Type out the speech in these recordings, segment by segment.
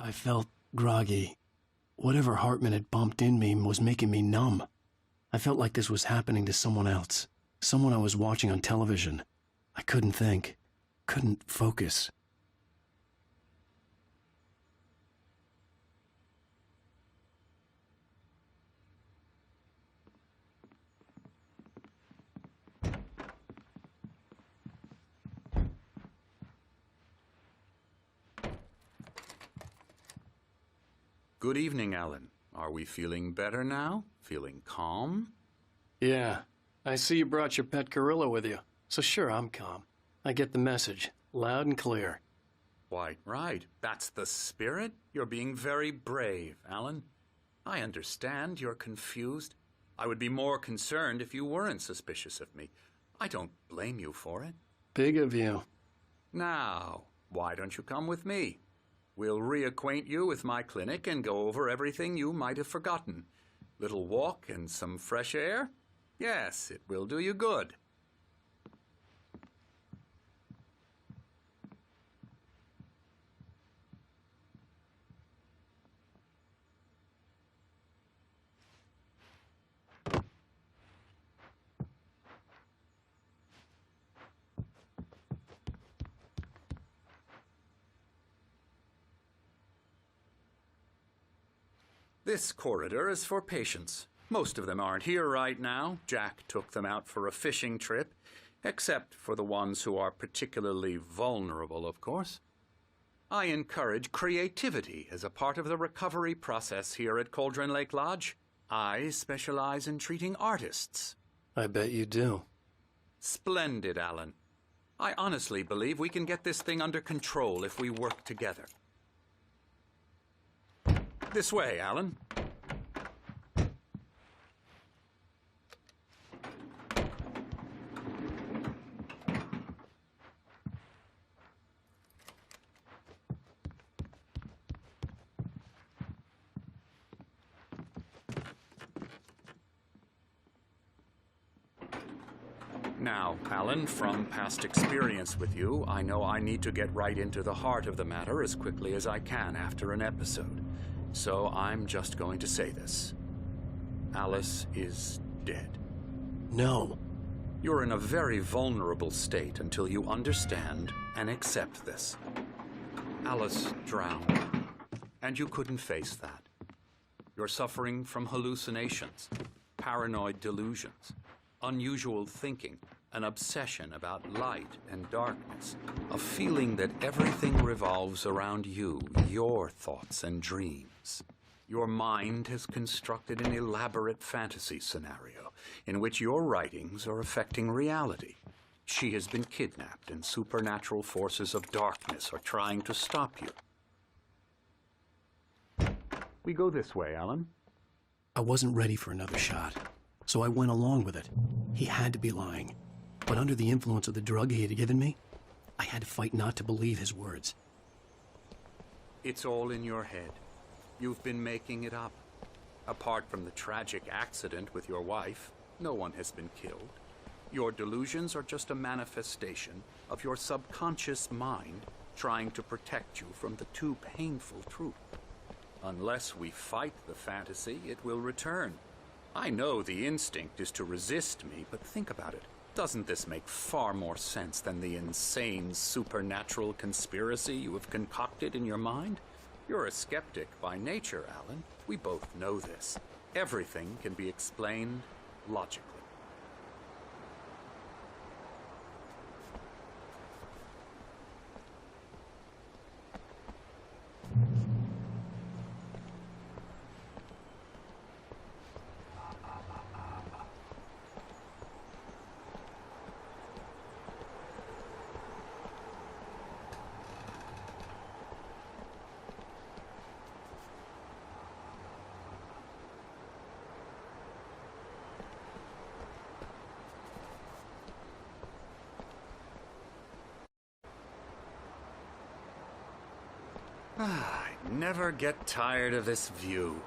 I felt groggy. Whatever Hartman had bumped in me was making me numb. I felt like this was happening to someone else, someone I was watching on television. I couldn't think, couldn't focus. Good evening, Alan. Are we feeling better now? Feeling calm? Yeah. I see you brought your pet gorilla with you. So sure, I'm calm. I get the message, loud and clear. Quite right. That's the spirit. You're being very brave, Alan. I understand you're confused. I would be more concerned if you weren't suspicious of me. I don't blame you for it. Big of you. Now, why don't you come with me? We'll reacquaint you with my clinic and go over everything you might have forgotten. Little walk and some fresh air? Yes, it will do you good. This corridor is for patients. Most of them aren't here right now. Jack took them out for a fishing trip, except for the ones who are particularly vulnerable, of course. I encourage creativity as a part of the recovery process here at Cauldron Lake Lodge. I specialize in treating artists. I bet you do. Splendid, Alan. I honestly believe we can get this thing under control if we work together. This way, Alan. Now, Alan, from past experience with you, I know I need to get right into the heart of the matter as quickly as I can after an episode. So I'm just going to say this. Alice is dead. No. You're in a very vulnerable state until you understand and accept this. Alice drowned, and you couldn't face that. You're suffering from hallucinations, paranoid delusions, unusual thinking, an obsession about light and darkness, a feeling that everything revolves around you, your thoughts and dreams. Your mind has constructed an elaborate fantasy scenario in which your writings are affecting reality. She has been kidnapped and supernatural forces of darkness are trying to stop you. We go this way, Alan. I wasn't ready for another shot, so I went along with it. He had to be lying. But under the influence of the drug he had given me, I had to fight not to believe his words. It's all in your head. You've been making it up. Apart from the tragic accident with your wife, no one has been killed. Your delusions are just a manifestation of your subconscious mind trying to protect you from the too painful truth. Unless we fight the fantasy, it will return. I know the instinct is to resist me, but think about it. Doesn't this make far more sense than the insane supernatural conspiracy you have concocted in your mind? You're a skeptic by nature, Alan. We both know this. Everything can be explained logically. I never get tired of this view.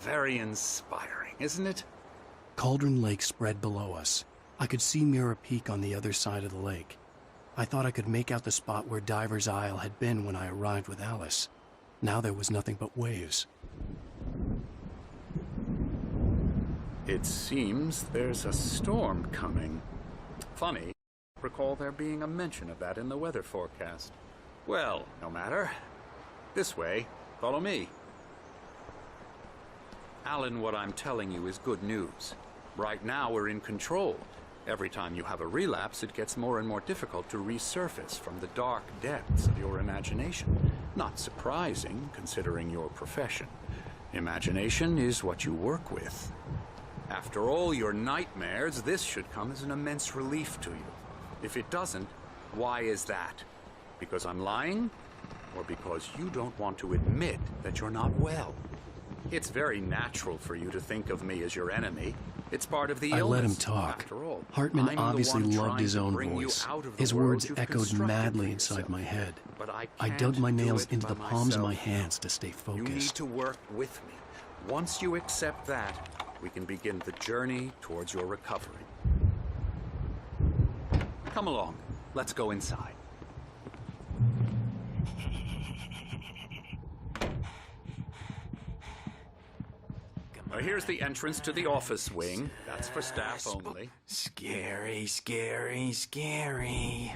Very inspiring, isn't it? Cauldron Lake spread below us. I could see Mirror Peak on the other side of the lake. I thought I could make out the spot where Diver's Isle had been when I arrived with Alice. Now there was nothing but waves. It seems there's a storm coming. Funny, recall there being a mention of that in the weather forecast. Well, no matter. This way, follow me. Alan, what I'm telling you is good news. Right now we're in control. Every time you have a relapse, it gets more and more difficult to resurface from the dark depths of your imagination. Not surprising, considering your profession. Imagination is what you work with. After all your nightmares, this should come as an immense relief to you. If it doesn't, why is that? Because I'm lying? Or because you don't want to admit that you're not well? It's very natural for you to think of me as your enemy. It's part of the illness. I let him talk. After all, Hartman obviously loved his own bring you voice. out of the His world words you've echoed constructed madly for inside yourself. my head. But I can't dug my do nails it into by the palms of my myself. hands to stay You need focused. to work with me. Once you accept that, we can begin the journey towards your recovery. Come along. Let's go inside. Here's the entrance to the office wing. That's for staff only. Scary, scary, scary.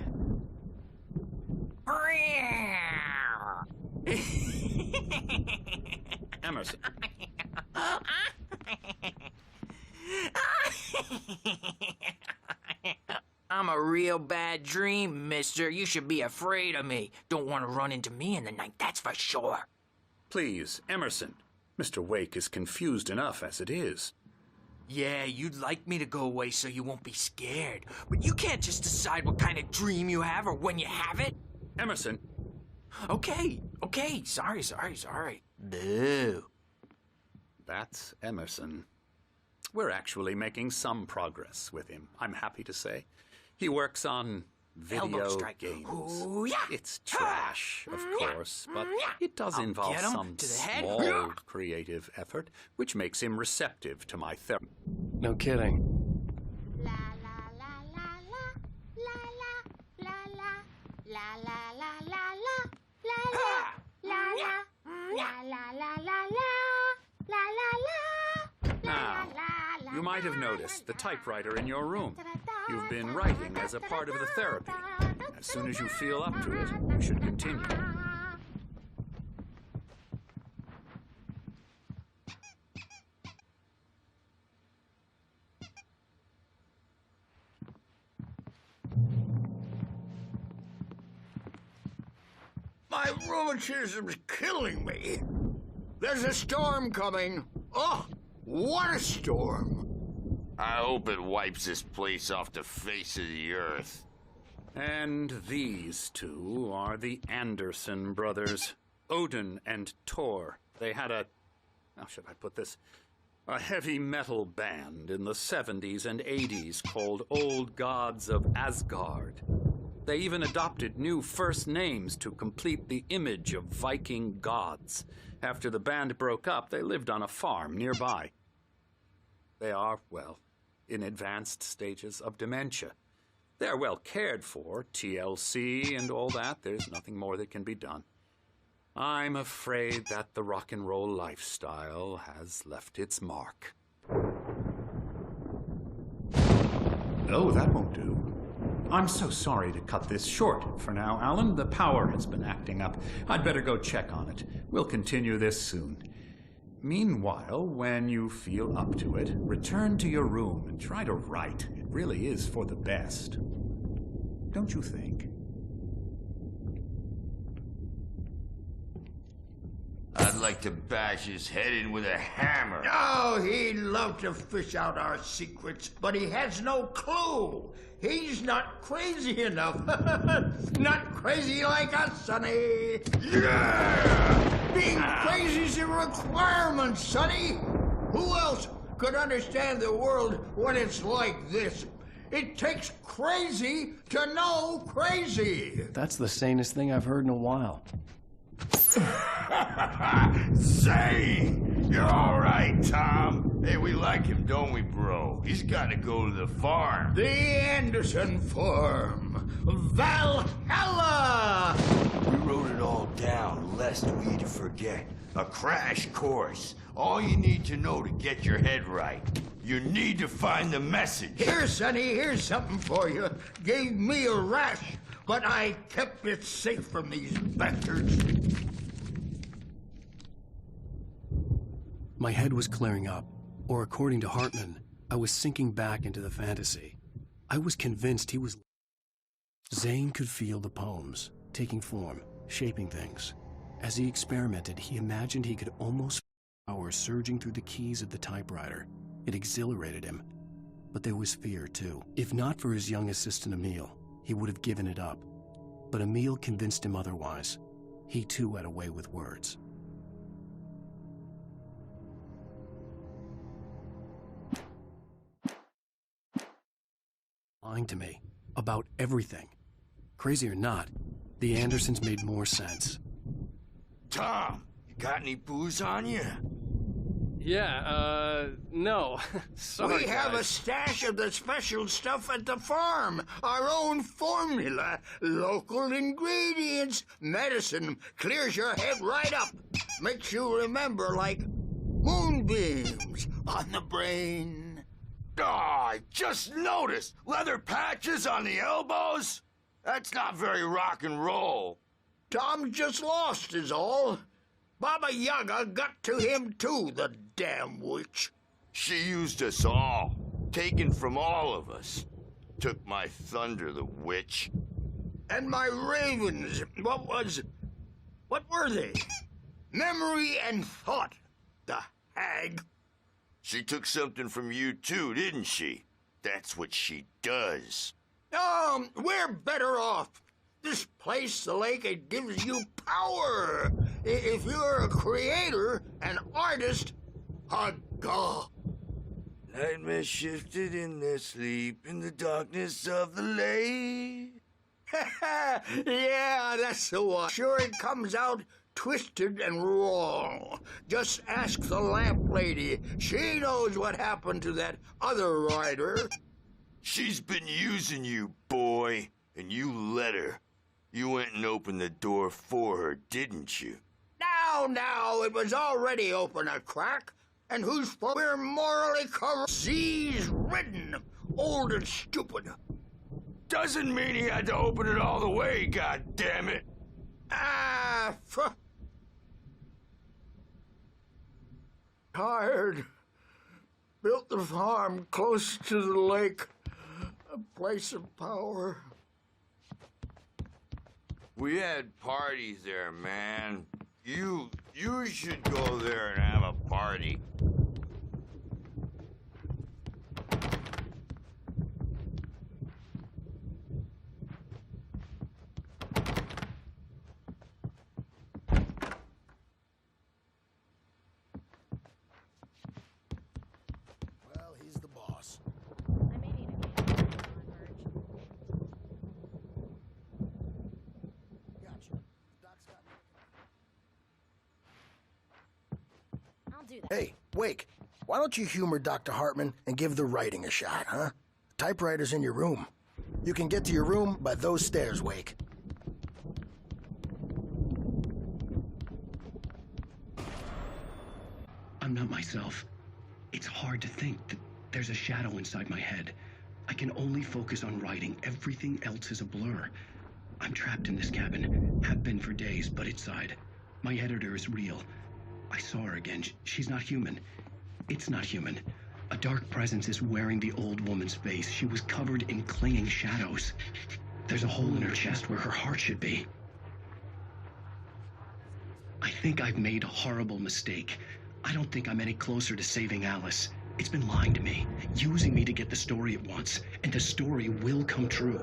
Emerson. I'm a real bad dream, mister. You should be afraid of me. Don't want to run into me in the night, that's for sure. Please, Emerson. Mr. Wake is confused enough as it is. Yeah, you'd like me to go away so you won't be scared. But you can't just decide what kind of dream you have or when you have it. Emerson. Okay. Sorry. Boo. That's Emerson. We're actually making some progress with him, I'm happy to say. He works on Elbow video strike. games. Ooh, yeah. It's trash, of course, but it does I'll involve get him some to the head. small creative effort, which makes him receptive to my therapy. No kidding. La la la la la la la la la la la la la la la Now, you might have noticed the typewriter in your room. You've been writing as a part of the therapy. As soon as you feel up to it, you should continue. My rheumatism's killing me. There's a storm coming. Oh, what a storm. I hope it wipes this place off the face of the earth. And these two are the Anderson brothers, Odin and Tor. They had how should I put this? A heavy metal band in the 70s and 80s called Old Gods of Asgard. They even adopted new first names to complete the image of Viking gods. After the band broke up, they lived on a farm nearby. They are, well, in advanced stages of dementia. They're well cared for, TLC and all that. There's nothing more that can be done. I'm afraid that the rock and roll lifestyle has left its mark. Oh, that won't do. I'm so sorry to cut this short for now, Alan. The power has been acting up. I'd better go check on it. We'll continue this soon. Meanwhile, when you feel up to it, return to your room and try to write. It really is for the best. Don't you think? I'd like to bash his head in with a hammer. Oh, he'd love to fish out our secrets, but he has no clue. He's not crazy enough. Not crazy like us, Sonny. Yeah! Being crazy's a requirement, Sonny. Who else could understand the world when it's like this? It takes crazy to know crazy. That's the sanest thing I've heard in a while. Say, you're all right, Tom. Hey, we like him, don't we, bro? He's got to go to the farm. The Anderson Farm. Valhalla! We wrote it all down, left blessed for you to forget. A crash course. All you need to know to get your head right. You need to find the message. Here, Sonny, here's something for you. Gave me a rash, but I kept it safe from these bastards. My head was clearing up, or according to Hartman, I was sinking back into the fantasy. I was convinced he was... Zane could feel the poems, taking form, shaping things. As he experimented, he imagined he could almost feel power surging through the keys of the typewriter. It exhilarated him. But there was fear, too. If not for his young assistant Emil, he would have given it up. But Emil convinced him otherwise. He, too, had a way with words. Lying to me about everything. Crazy or not, the Andersons made more sense. Tom, you got any booze on you? Yeah, no. Sorry, We have a guys. stash of the special stuff at the farm. Our own formula. Local ingredients. Medicine. Clears your head right up. Makes you remember like moonbeams on the brain. Oh, I just noticed. Leather patches on the elbows? That's not very rock and roll. Tom just lost is all. Baba Yaga got to him too, the damn witch. She used us all. Taken from all of us. Took my thunder, the witch. And my ravens, what were they? Memory and thought, the hag. She took something from you too, didn't she? That's what she does. We're better off. This place, the lake, it gives you power. If you're a creator, an artist, a god. Nightmares shifted in their sleep in the darkness of the lake. Yeah, that's the one. Sure, it comes out twisted and wrong. Just ask the lamp lady. She knows what happened to that other rider. She's been using you, boy, and you let her. You went and opened the door for her, didn't you? Now, it was already open a crack. And who's fault? We're morally corrupt, disease-ridden, old and stupid. Doesn't mean he had to open it all the way, goddammit. Tired. Built the farm close to the lake. A place of power. We had parties there, man. You should go there and have a party. Well, he's the boss. I may need a hand on merch. Gotcha. Doc's got me. I'll do that. Hey, Wake, why don't you humor Dr. Hartman and give the writing a shot, huh? The typewriter's in your room. You can get to your room by those stairs, Wake. I'm not myself. It's hard to think that there's a shadow inside my head. I can only focus on writing. Everything else is a blur. I'm trapped in this cabin. Have been for days, but inside. My editor is real. I saw her again. She's not human. It's not human. A dark presence is wearing the old woman's face. She was covered in clinging shadows. There's a hole in her chest where her heart should be. I think I've made a horrible mistake. I don't think I'm any closer to saving Alice. It's been lying to me, using me to get the story it wants, and the story will come true.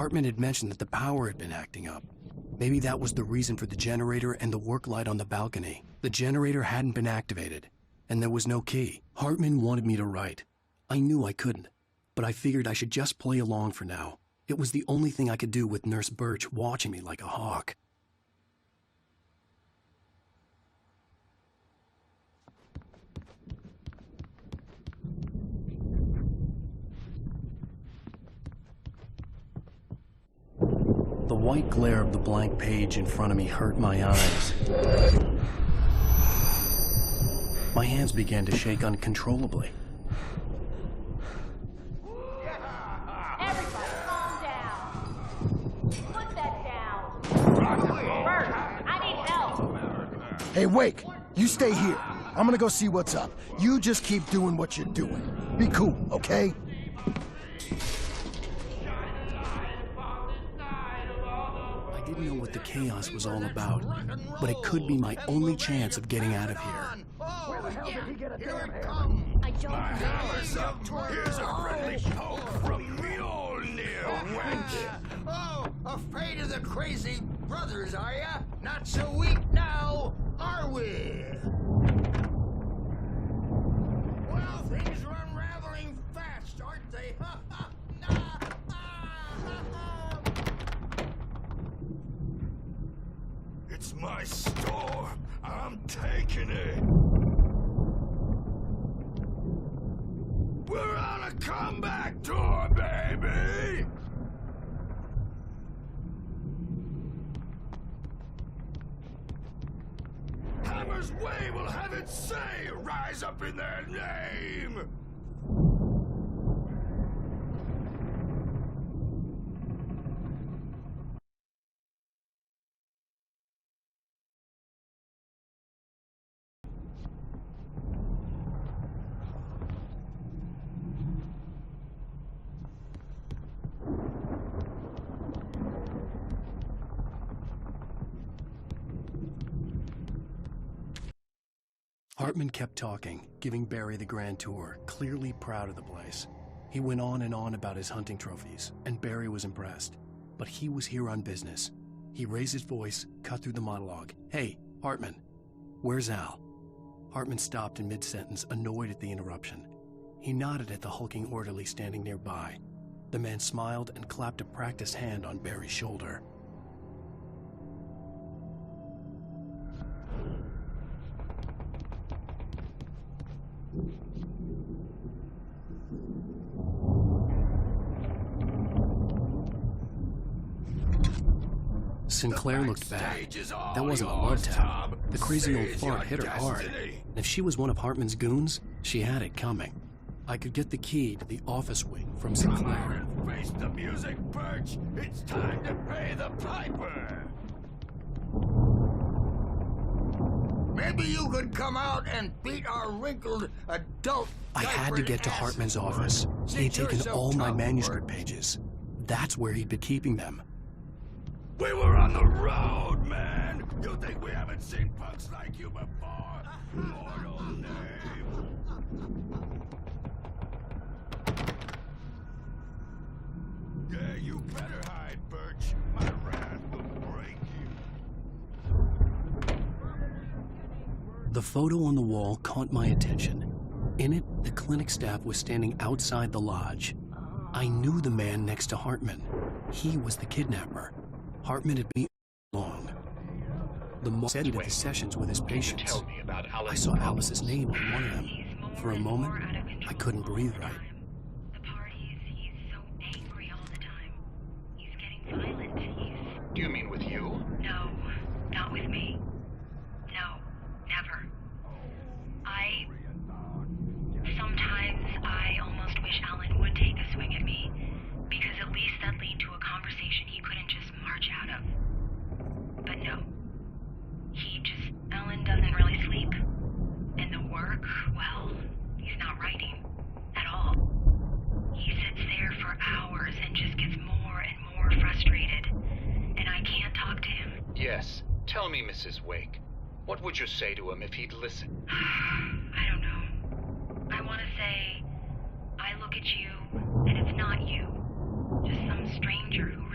Hartman had mentioned that the power had been acting up. Maybe that was the reason for the generator and the work light on the balcony. The generator hadn't been activated, and there was no key. Hartman wanted me to write. I knew I couldn't, but I figured I should just play along for now. It was the only thing I could do with Nurse Birch watching me like a hawk. The white glare of the blank page in front of me hurt my eyes. My hands began to shake uncontrollably. Everybody, calm down. Put that down. Bert, I need help. Hey, Wake, you stay here. I'm gonna go see what's up. You just keep doing what you're doing. Be cool, okay? I didn't know what the chaos was all about, but it could be my only chance of getting out of here. Where the hell did he get a damn hammer? I don't My know. hammer's up. Here's a friendly poke from Mjolnir, wench. Oh, afraid of the crazy brothers, are ya? Not so weak now, are we? Well, things are unraveling fast, aren't they? It's my store. I'm taking it. We're on a comeback tour, baby! Hammer's Way will have its say! Rise up in their name! Hartman kept talking, giving Barry the grand tour, clearly proud of the place. He went on and on about his hunting trophies, and Barry was impressed. But he was here on business. He raised his voice, cut through the monologue. Hey, Hartman, where's Al? Hartman stopped in mid-sentence, annoyed at the interruption. He nodded at the hulking orderly standing nearby. The man smiled and clapped a practiced hand on Barry's shoulder. Sinclair looked back. That wasn't a love tap. The crazy old fart hit her hard. And if she was one of Hartman's goons, she had it coming. I could get the key to the office wing from Sinclair. Face the music, Birch! It's time to pay the piper! Maybe you could come out and beat our wrinkled adult. I had to get to Hartman's office. He had taken all my manuscript pages. That's where he'd been keeping them. We were on the road, man! You think we haven't seen punks like you before? Mortal name! Yeah, you better hide, Birch. My wrath will break you. The photo on the wall caught my attention. In it, the clinic staff was standing outside the lodge. I knew the man next to Hartman. He was the kidnapper. Hartman had been long. The more said at the sessions with his patients. I saw Alice's name on one of them. For a moment, I couldn't breathe right. The parties, he's so angry all the time. He's getting violent. Do you mean with you? No, not with me. No, never. Sometimes I almost wish Alan would take a swing at me, because at least that lead to a conversation he couldn't just march out of. But no. Alan doesn't really sleep. And the work, well, he's not writing at all. He sits there for hours and just gets more and more frustrated. And I can't talk to him. Yes. Tell me, Mrs. Wake. What would you say to him if he'd listen? I don't know. I want to say, I look at you, and it's not you. Just some stranger who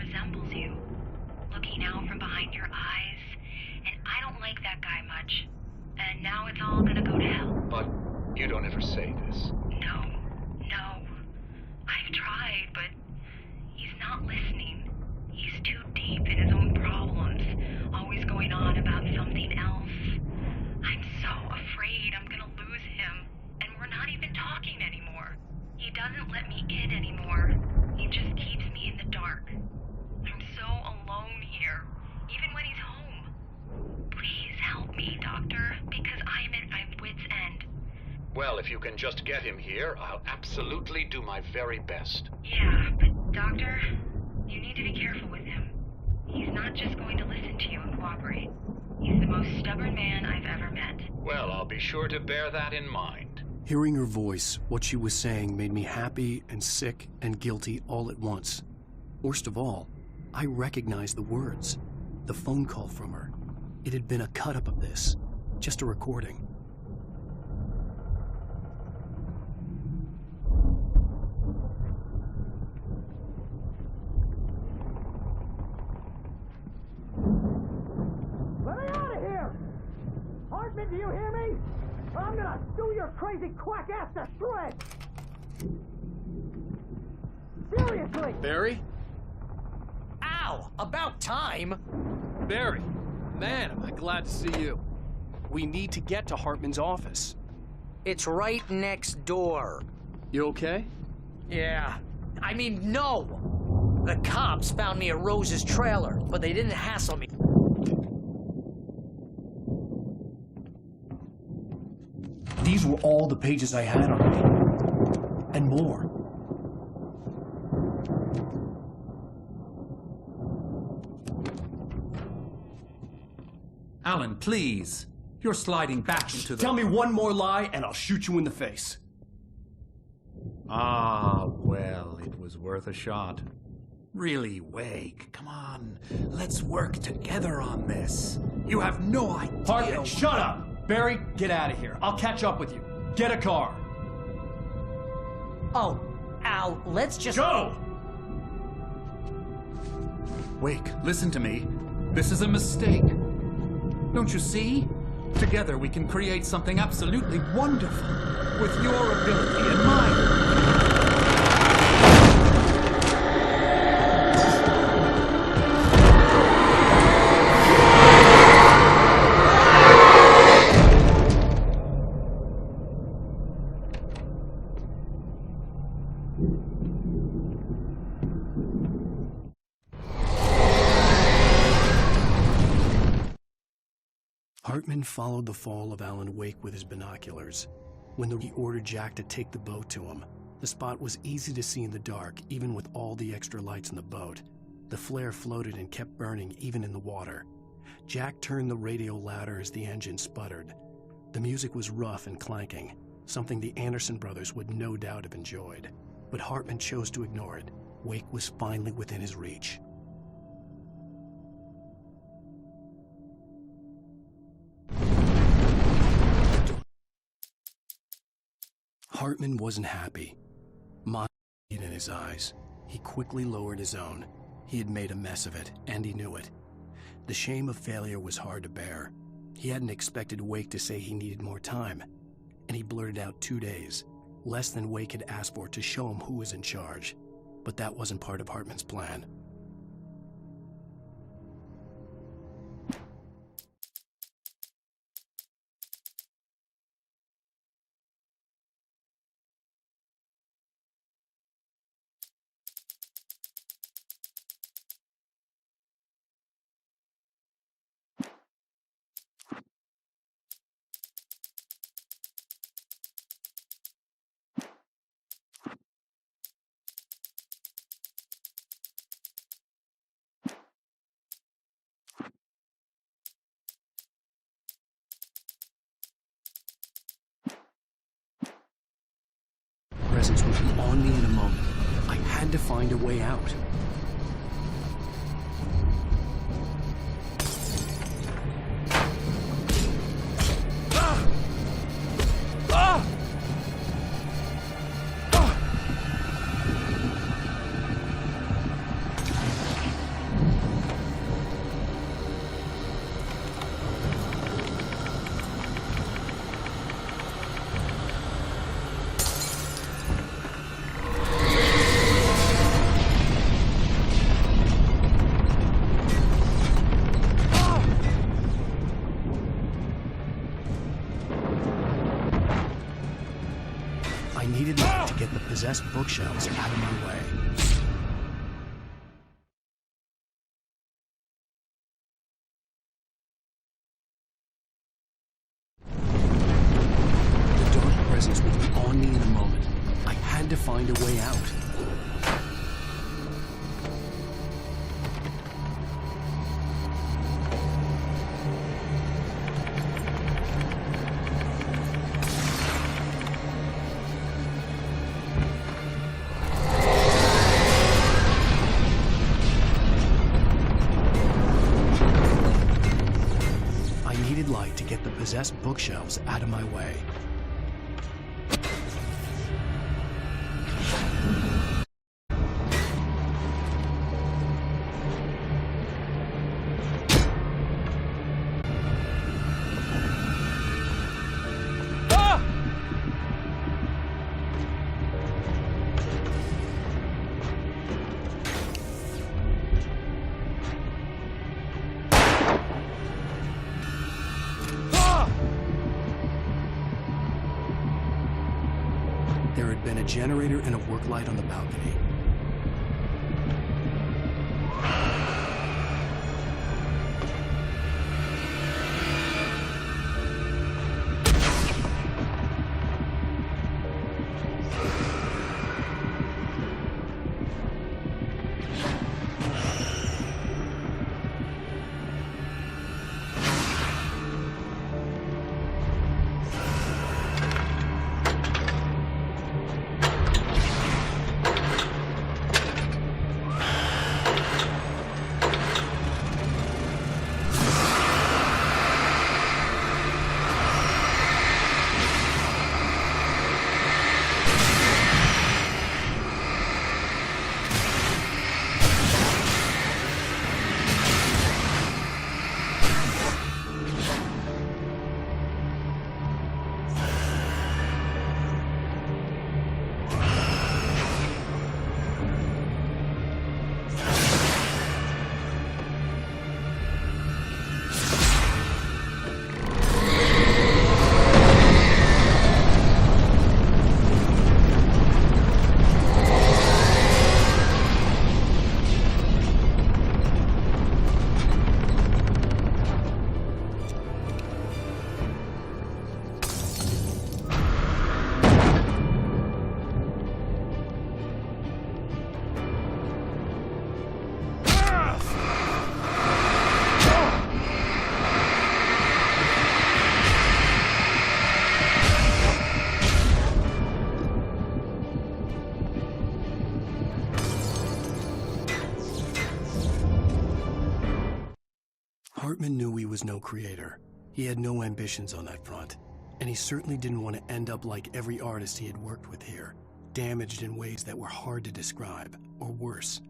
Well, if you can just get him here, I'll absolutely do my very best. Yeah, but Doctor, you need to be careful with him. He's not just going to listen to you and cooperate. He's the most stubborn man I've ever met. Well, I'll be sure to bear that in mind. Hearing her voice, what she was saying made me happy and sick and guilty all at once. Worst of all, I recognized the words. The phone call from her. It had been a cut-up of this. Just a recording. Let me out of here! Hartman, do you hear me? I'm gonna sue your crazy quack ass to shreds! Seriously! Barry? Ow! About time! Barry! Man, am I glad to see you. We need to get to Hartman's office. It's right next door. You okay? Yeah. I mean, no! The cops found me at Rose's trailer, but they didn't hassle me. These were all the pages I had on me. And more. Alan, please. You're sliding back into the... Tell me one more lie and I'll shoot you in the face. Ah, well, it was worth a shot. Really, Wake, come on. Let's work together on this. You have no idea... Hartman, shut up! Barry, get out of here. I'll catch up with you. Get a car. Oh, Al, let's just... Go! Wake, listen to me. This is a mistake. Don't you see? Together we can create something absolutely wonderful. With your ability and mine. Hartman followed the fall of Alan Wake with his binoculars. When he ordered Jack to take the boat to him, the spot was easy to see in the dark, even with all the extra lights in the boat. The flare floated and kept burning even in the water. Jack turned the radio louder as the engine sputtered. The music was rough and clanking, something the Anderson brothers would no doubt have enjoyed. But Hartman chose to ignore it. Wake was finally within his reach. Hartman wasn't happy. Mock in his eyes. He quickly lowered his own. He had made a mess of it, and he knew it. The shame of failure was hard to bear. He hadn't expected Wake to say he needed more time, and he blurted out 2 days, less than Wake had asked for to show him who was in charge. But that wasn't part of Hartman's plan. Presence would be on me in a moment. I had to find a way out. I needed to get the possessed bookshelves out of my way. The dark presence find a way out. Light to get the possessed bookshelves out of my way. There had been a generator and a work light on the balcony. Hartman knew he was no creator. He had no ambitions on that front. And he certainly didn't want to end up like every artist he had worked with here, damaged in ways that were hard to describe, or worse.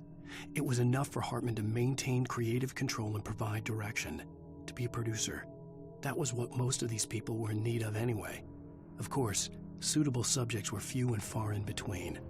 It was enough for Hartman to maintain creative control and provide direction, to be a producer. That was what most of these people were in need of anyway. Of course, suitable subjects were few and far in between.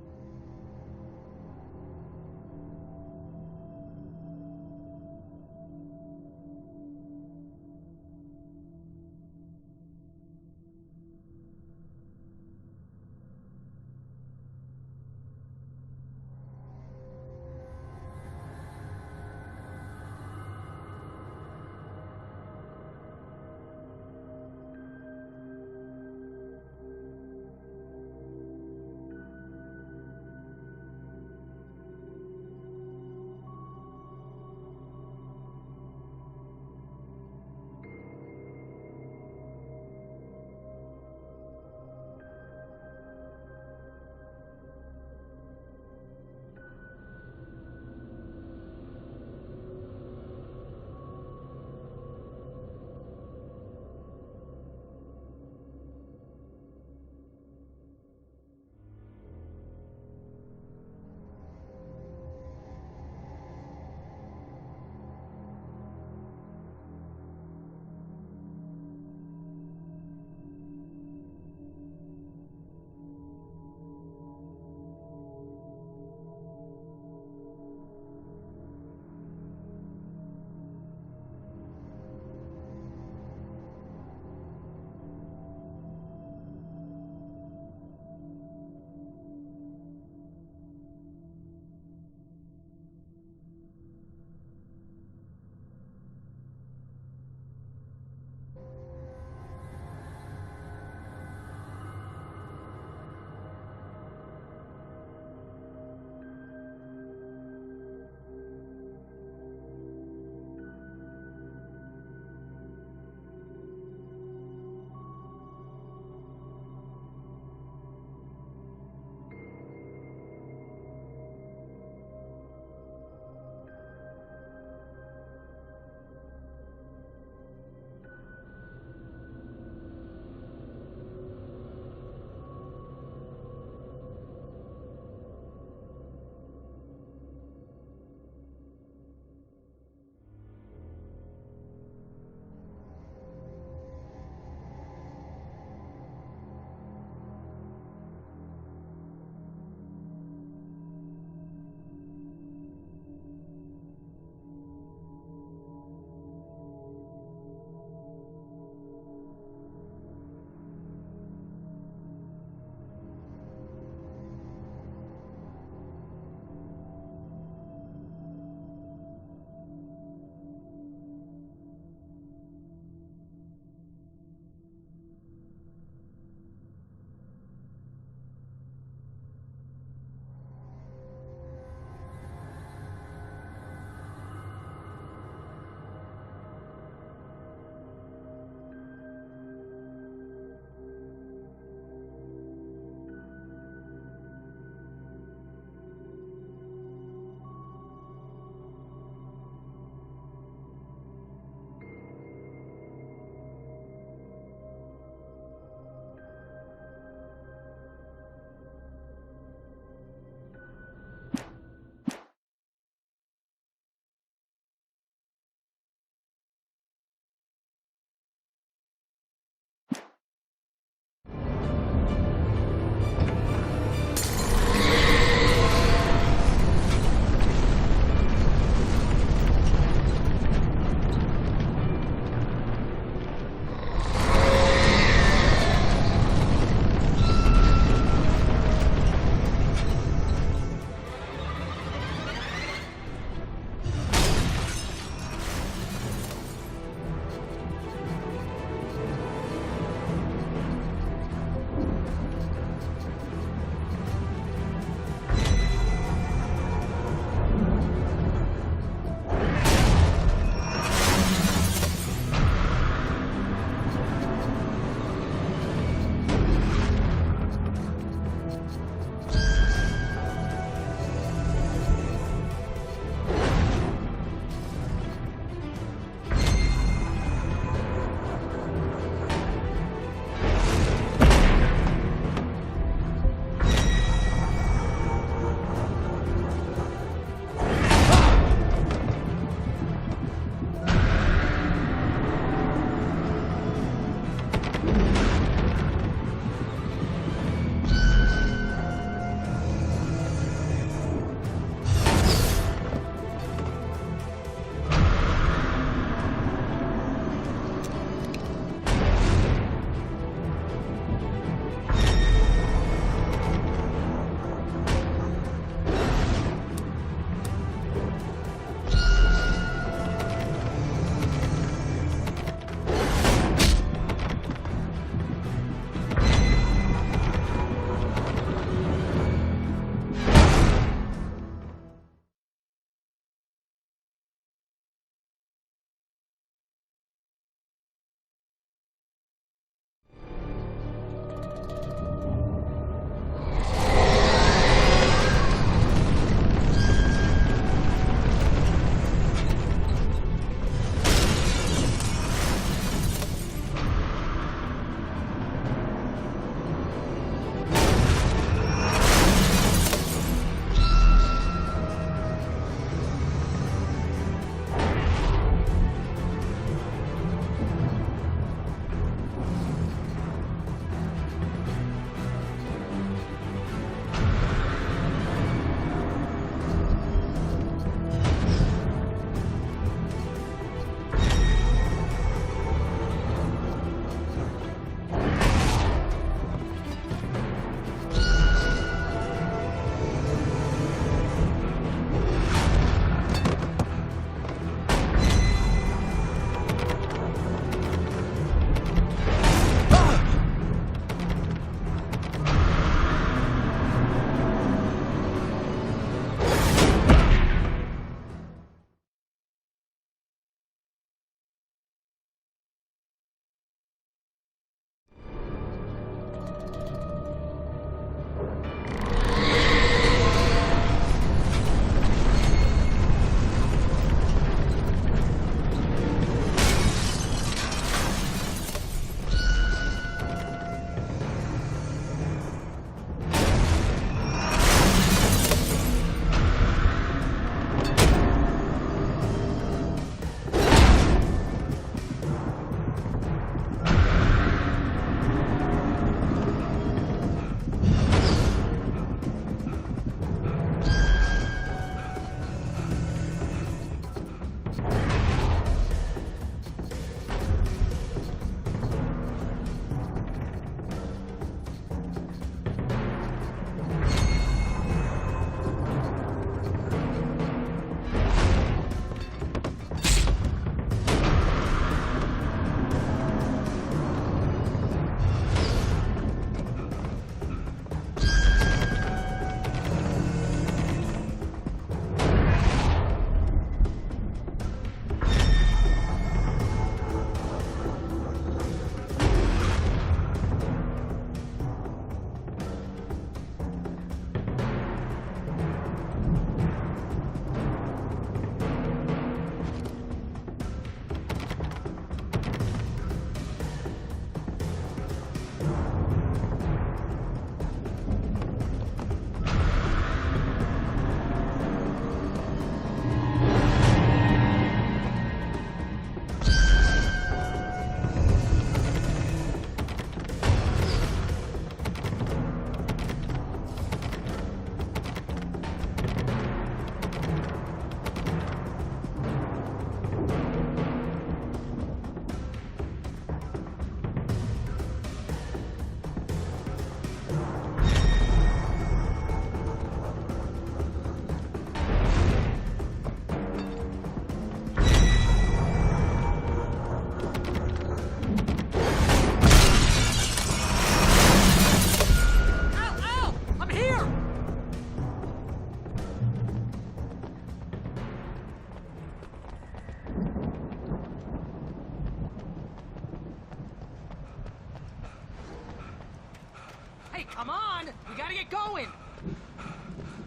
Come on! We gotta get going!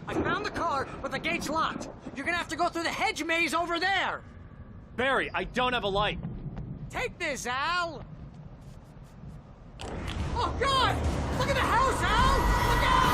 I found the car, but the gate's locked. You're gonna have to go through the hedge maze over there! Barry, I don't have a light. Take this, Al! Oh, God! Look at the house, Al! Look out!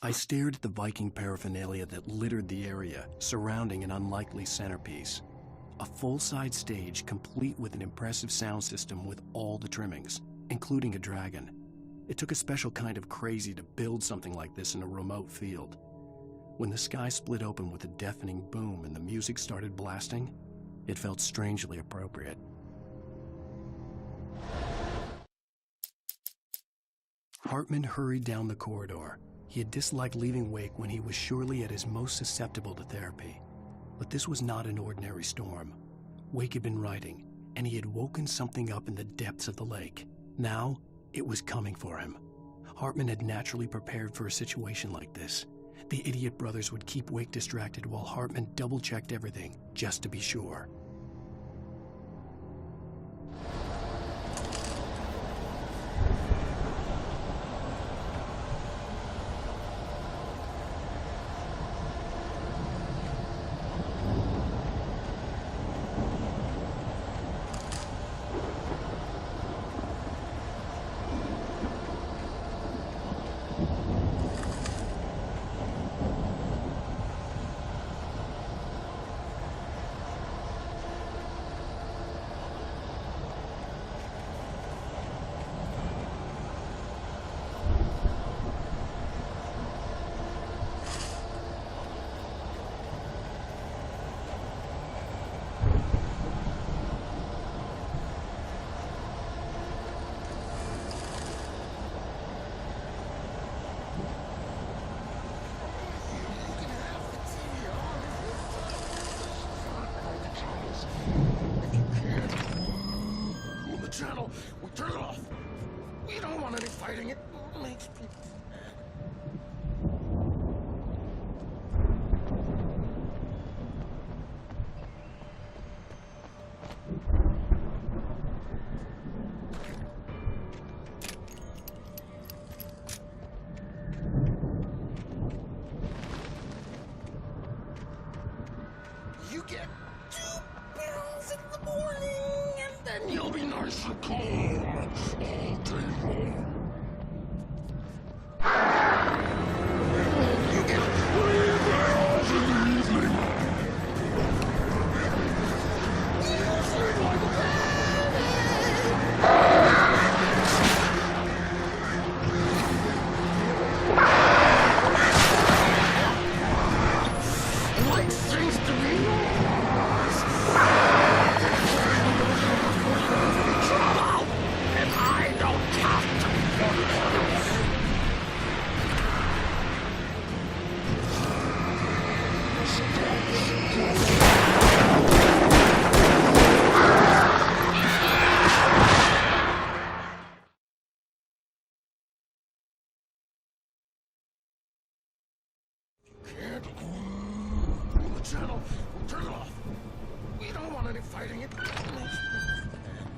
I stared at the Viking paraphernalia that littered the area surrounding an unlikely centerpiece. A full-size stage complete with an impressive sound system with all the trimmings, including a dragon. It took a special kind of crazy to build something like this in a remote field. When the sky split open with a deafening boom and the music started blasting, it felt strangely appropriate. Hartman hurried down the corridor. He had disliked leaving Wake when he was surely at his most susceptible to therapy. But this was not an ordinary storm. Wake had been writing, and he had woken something up in the depths of the lake. Now, it was coming for him. Hartman had naturally prepared for a situation like this. The idiot brothers would keep Wake distracted while Hartman double-checked everything, just to be sure. Channel. We turn it off. We don't want any fighting. It makes people mad. You get 2 pills in the morning, and then you'll be nice and calm all day long. You get 3 pills in the evening. You sleep like a baby. Life seems to be yours. Trouble, and I don't have to be punished. Can't on the channel. We'll turn it off. We don't want any fighting. It makes me mad.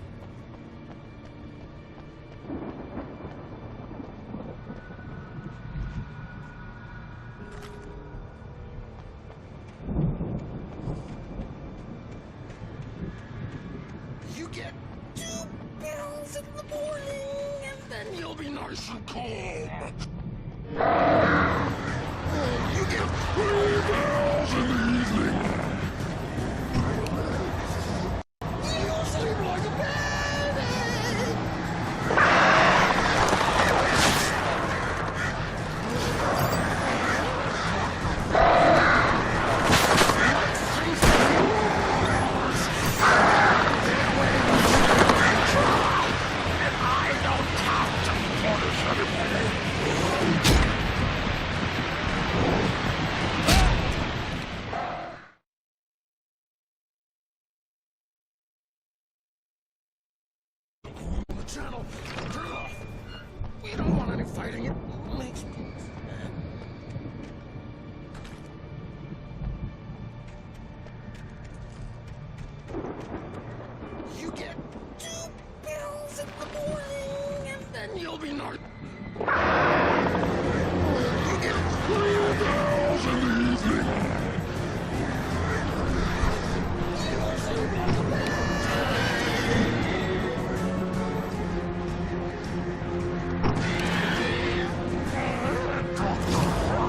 You get 2 pills in the morning, and then you'll be nice and calm. You get 3 pills in the evening. You sleep like a baby. Life seems to be yours. And I don't have to punish anybody. The channel, turn it off. We don't want any fighting. It makes me mad. You get 2 pills in the morning, and then you'll be nice. You get 3 pills in the evening. You sleep like a baby. Doctor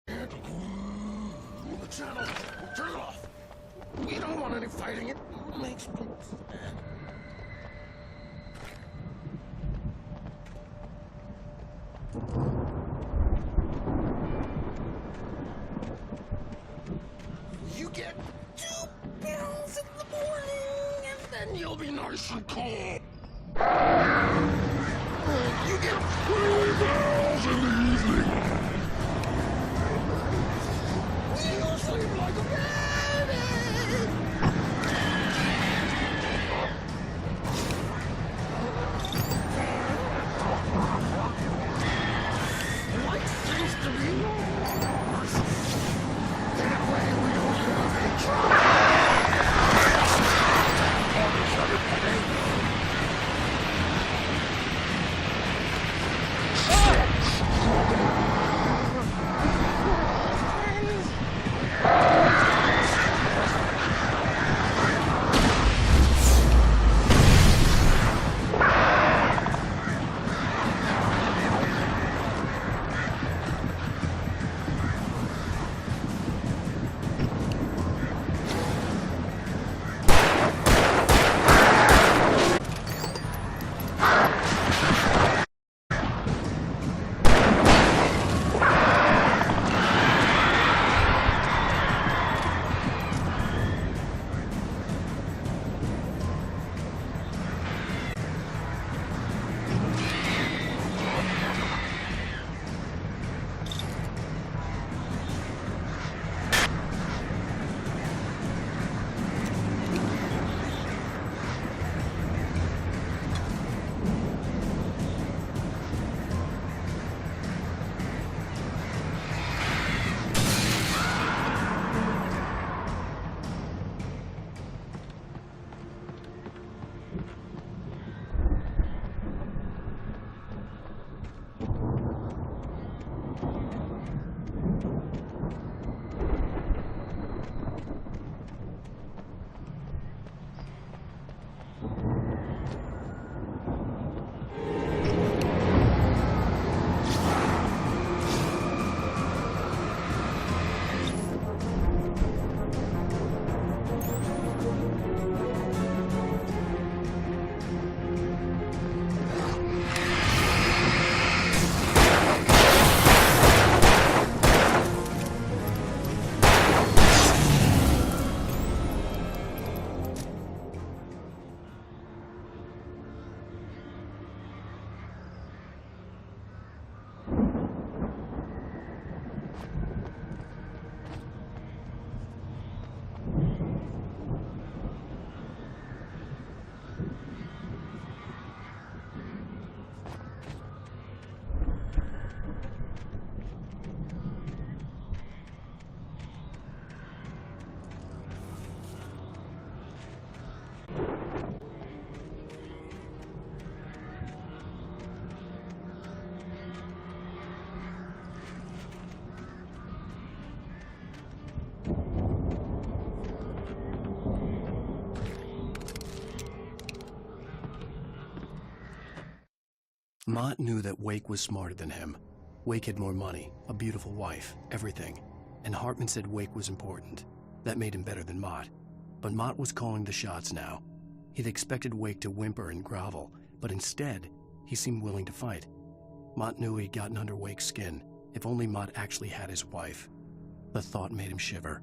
The channel! Turn it off! We don't want any fighting. It makes me... You get 2 pills in the morning, and then you'll be nice and calm. You get 3 pills in the evening. You'll sleep like a baby. Life seems to be yours. That way we don't have any trouble. Mott knew that Wake was smarter than him. Wake had more money, a beautiful wife, everything. And Hartman said Wake was important. That made him better than Mott. But Mott was calling the shots now. He'd expected Wake to whimper and grovel, but instead, he seemed willing to fight. Mott knew he'd gotten under Wake's skin. If only Mott actually had his wife. The thought made him shiver.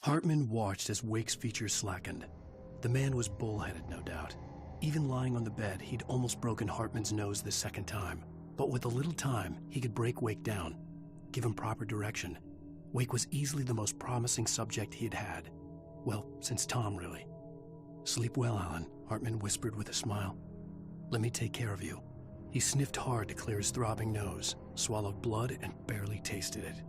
Hartman watched as Wake's features slackened. The man was bullheaded, no doubt. Even lying on the bed, he'd almost broken Hartman's nose the second time. But with a little time, he could break Wake down, give him proper direction. Wake was easily the most promising subject he had had. Well, since Tom, really. "Sleep well, Alan," Hartman whispered with a smile. "Let me take care of you." He sniffed hard to clear his throbbing nose, swallowed blood, and barely tasted it.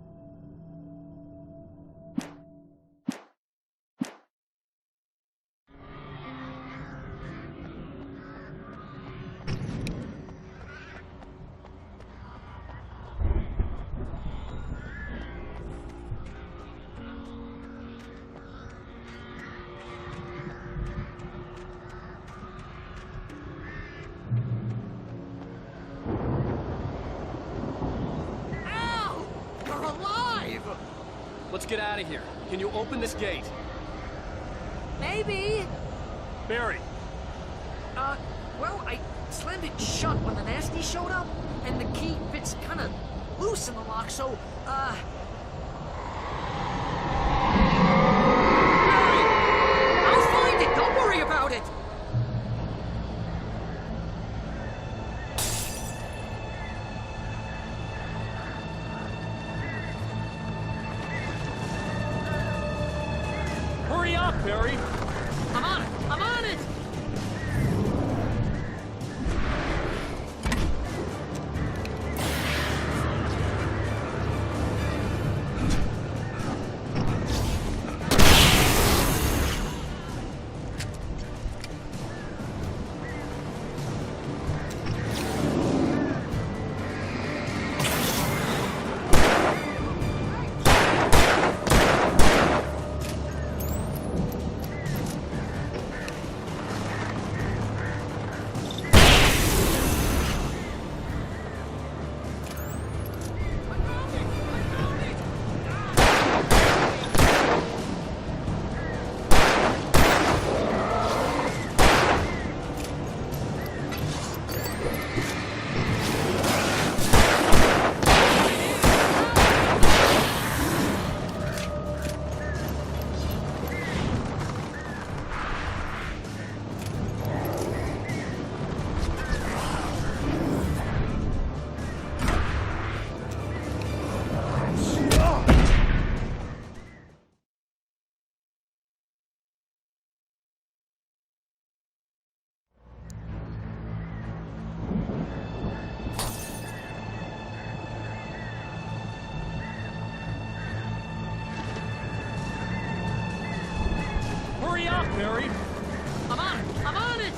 Let's get out of here. Can you open this gate? Maybe. Barry. Well, I slammed it shut when the nasty showed up, and the key fits kind of loose in the lock, so, Barry! I'll find it! Don't worry about it! Hurry up, Barry! I'm on it! I'm on it! Hurry up, Barry! I'm on it! I'm on it!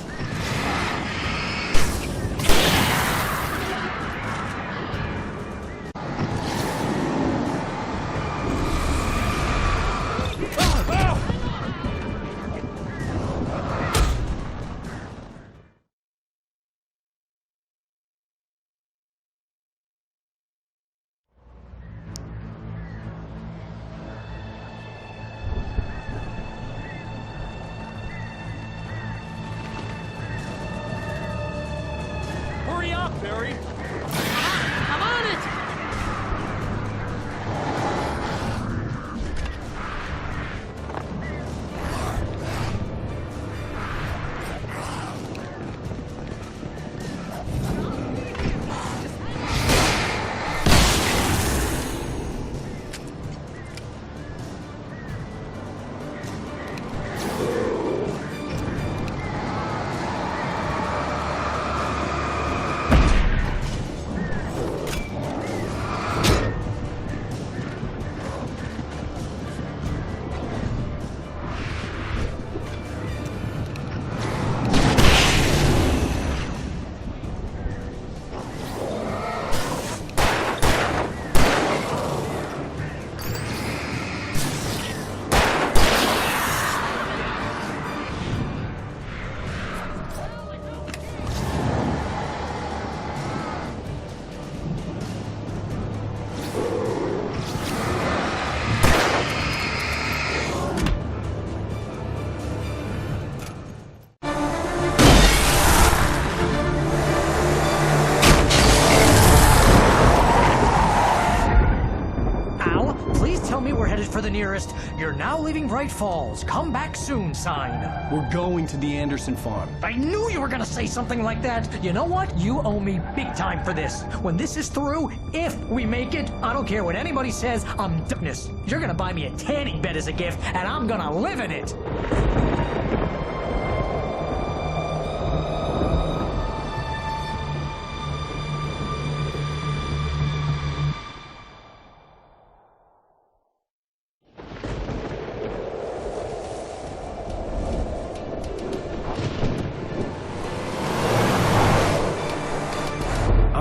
the nearest "You're now leaving Braight-Fall's. Come back soon" sign. We're going to the Anderson farm. I knew you were gonna say something like that. You know what? You owe me big time for this. When this is through, if we make it, I don't care what anybody says, I'm darkness. You're gonna buy me a tanning bed as a gift, and I'm gonna live in it.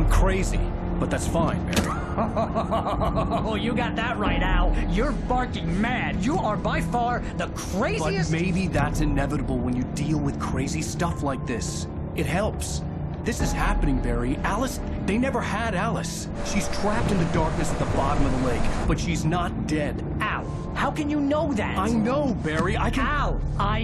Crazy, but that's fine, Barry. Oh, you got that right, Al. You're barking mad. You are by far the craziest... But maybe that's inevitable when you deal with crazy stuff like this. It helps. This is happening, Barry. Alice, they never had Alice. She's trapped in the darkness at the bottom of the lake, but she's not dead. Al, how can you know that? I know, Barry. I can... Al,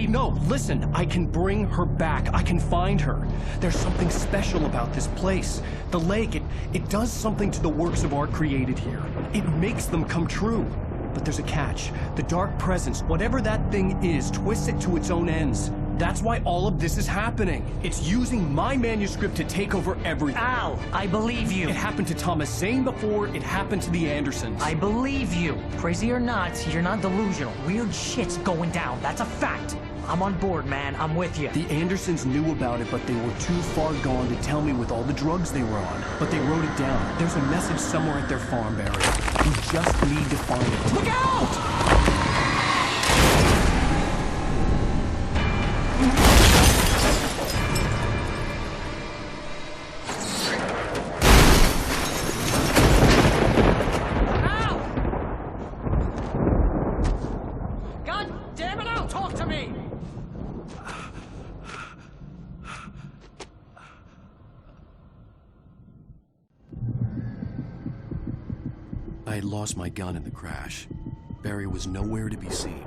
No, listen. I can bring her back. I can find her. There's something special about this place. The lake, it does something to the works of art created here. It makes them come true. But there's a catch. The dark presence, whatever that thing is, twists it to its own ends. That's why all of this is happening. It's using my manuscript to take over everything. Al, I believe you. It happened to Thomas Zane before, it happened to the Andersons. I believe you. Crazy or not, you're not delusional. Weird shit's going down. That's a fact. I'm on board, man. I'm with you. The Andersons knew about it, but they were too far gone to tell me with all the drugs they were on. But they wrote it down. There's a message somewhere at their farm, Barry. We just need to find it. Look out! I had lost my gun in the crash. Barry was nowhere to be seen.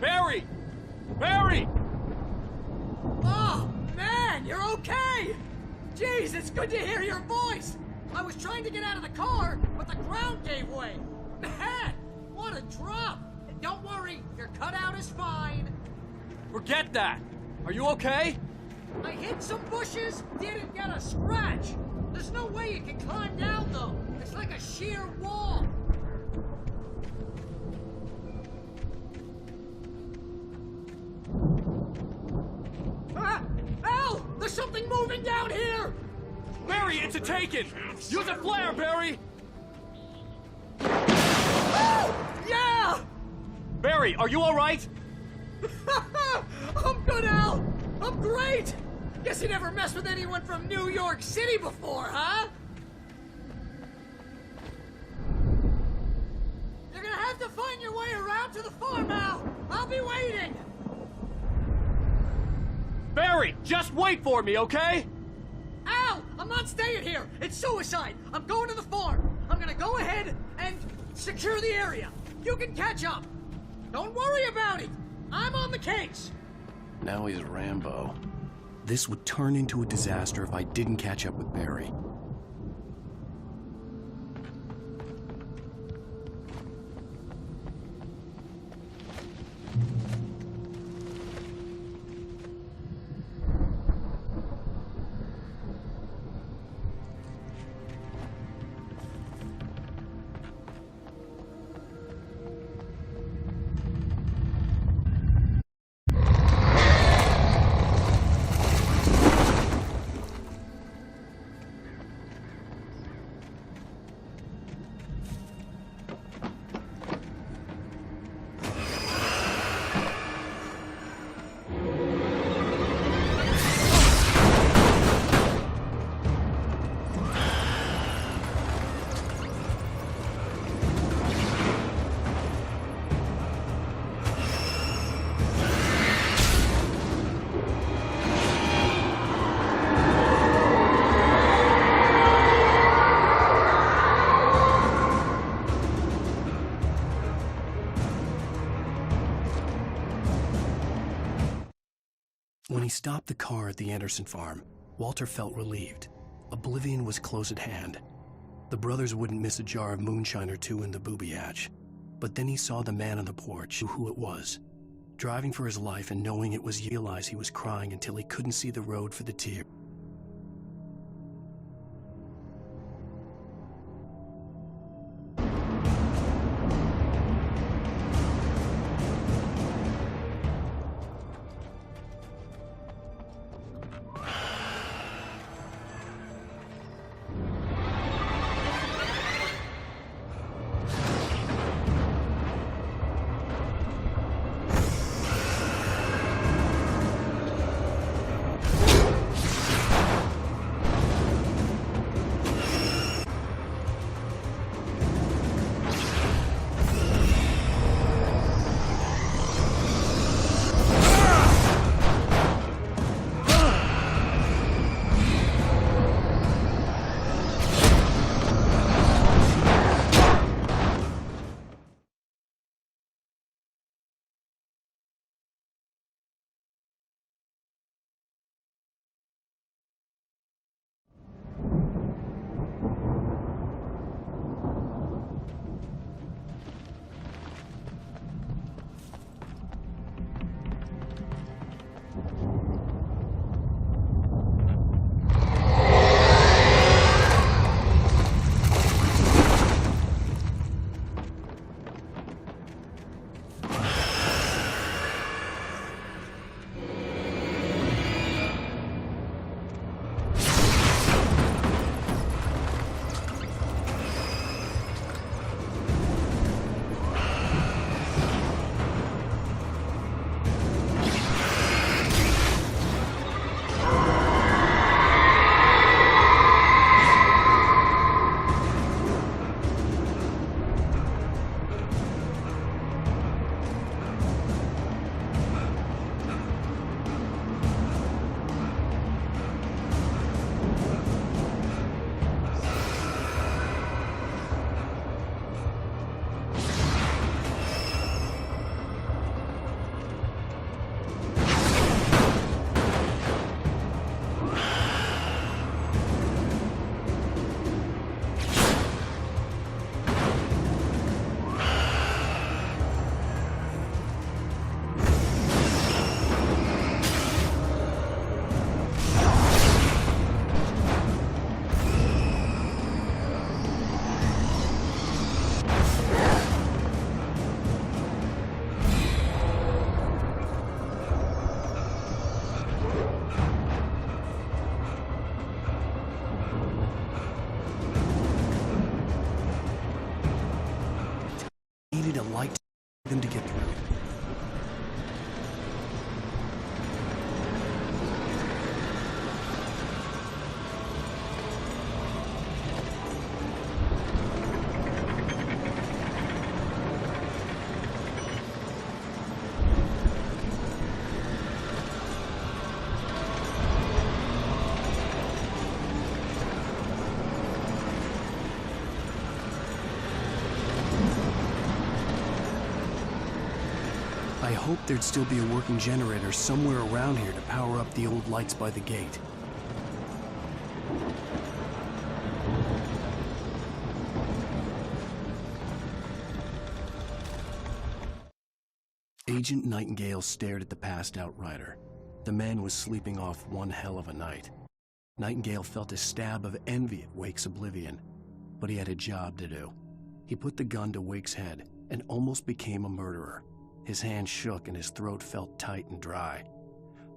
Barry! Barry! Oh, man, you're okay! Jeez, it's good to hear your voice! I was trying to get out of the car, but the ground gave way. Man, what a drop! And don't worry, your cutout is fine. Forget that! Are you okay? I hit some bushes, didn't get a scratch. There's no way you can climb down, though. It's like a sheer wall. Al! There's something moving down here! Barry, it's a taken! Use a flare, Barry! Oh! Yeah! Barry, are you alright? I'm good, Al! I'm great! Guess you never messed with anyone from New York City before, huh? You're gonna have to find your way around to the farm, Al! I'll be waiting! Barry, just wait for me, okay? Al! I'm not staying here! It's suicide! I'm going to the farm! I'm gonna go ahead and secure the area! You can catch up! Don't worry about it! I'm on the case! Now he's Rambo. This would turn into a disaster if I didn't catch up with Barry. When he stopped the car at the Anderson farm, Walter felt relieved. Oblivion was close at hand. The brothers wouldn't miss a jar of moonshine or two in the booby hatch. But then he saw the man on the porch, who it was. Driving for his life and knowing it was, realized he was crying until he couldn't see the road for the tears. Them to get through. I hoped there'd still be a working generator somewhere around here to power up the old lights by the gate. Agent Nightingale stared at the passed-out rider. The man was sleeping off one hell of a night. Nightingale felt a stab of envy at Wake's oblivion, but he had a job to do. He put the gun to Wake's head and almost became a murderer. His hand shook and his throat felt tight and dry.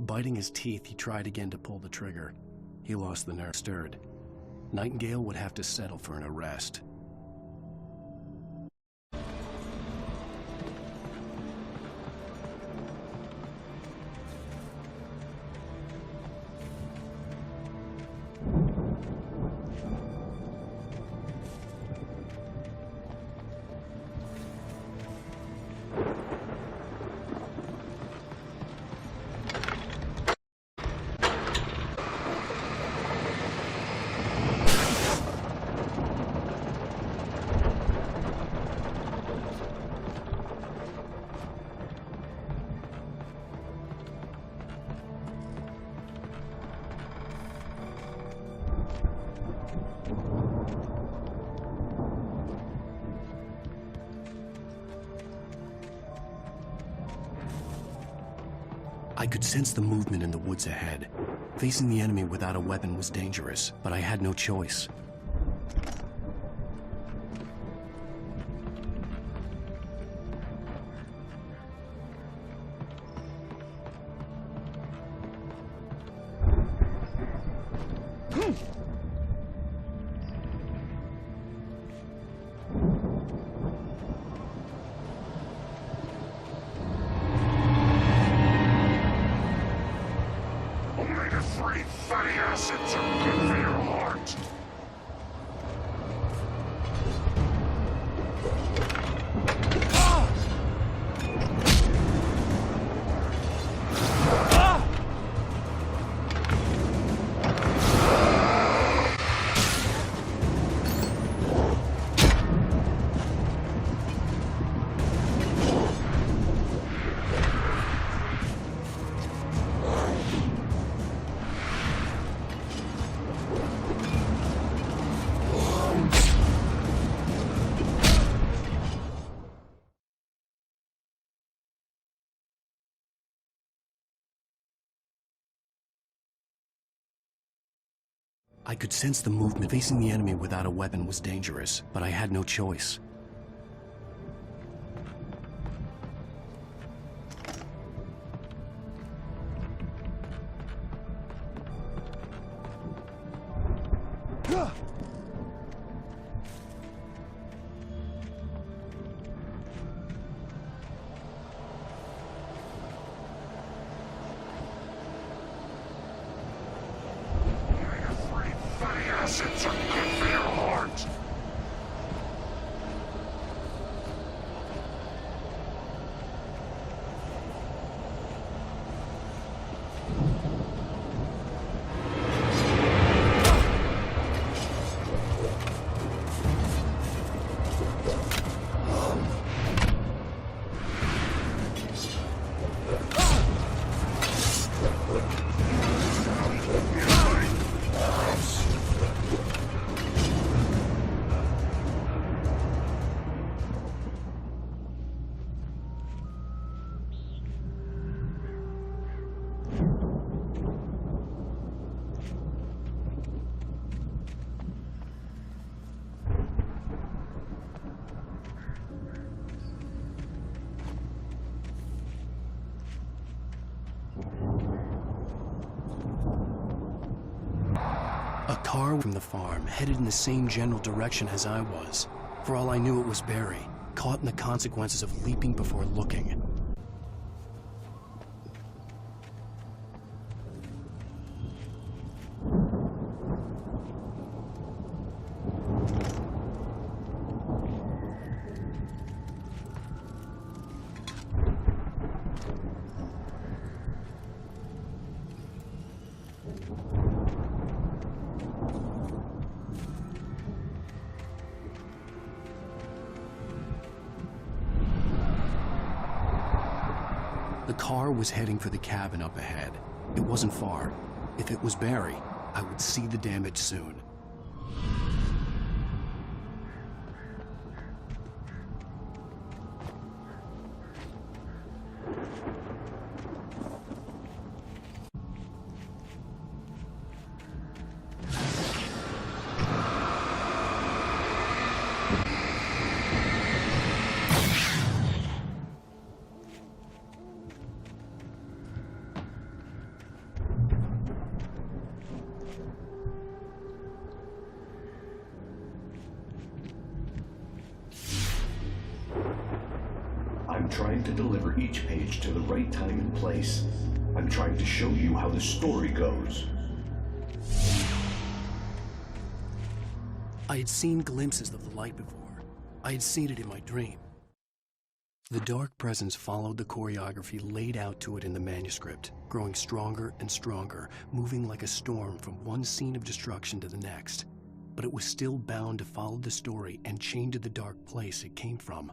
Biting his teeth, he tried again to pull the trigger. He lost the nerve. Stirred. Nightingale would have to settle for an arrest. I could sense the movement in the woods ahead. Facing the enemy without a weapon was dangerous, but I had no choice. Omega-3 fatty acids are good for your heart. I could sense the movement. Facing the enemy without a weapon was dangerous, but I had no choice. Fatty acids are good for your heart. A car from the farm, headed in the same general direction as I was. For all I knew, it was Barry, caught in the consequences of leaping before looking. The car was heading for the cabin up ahead. It wasn't far. If it was Barry, I would see the damage soon. I'm trying to deliver each page to the right time and place. I'm trying to show you how the story goes. I had seen glimpses of the light before. I had seen it in my dream. The dark presence followed the choreography laid out to it in the manuscript, growing stronger and stronger, moving like a storm from one scene of destruction to the next. But it was still bound to follow the story and chained to the dark place it came from.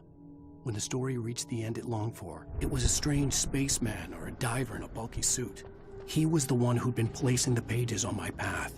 When the story reached the end it longed for, it was a strange spaceman or a diver in a bulky suit. He was the one who'd been placing the pages on my path.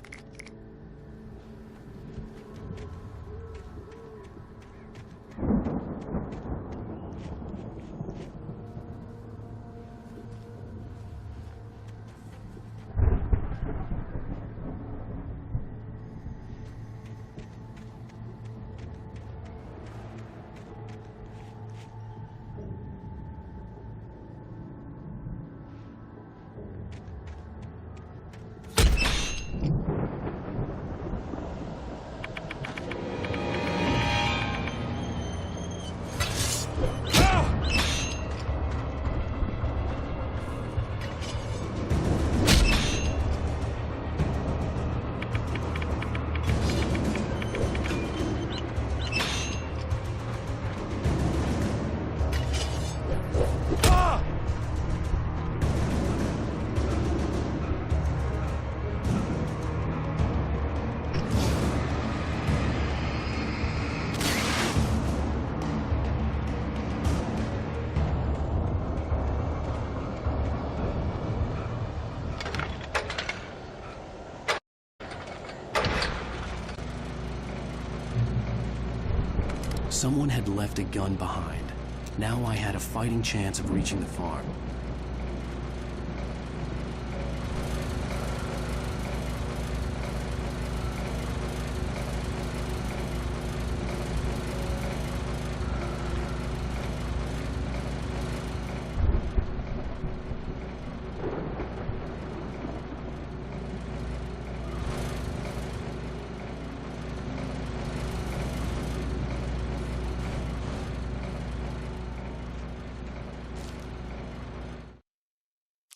Someone had left a gun behind. Now I had a fighting chance of reaching the farm.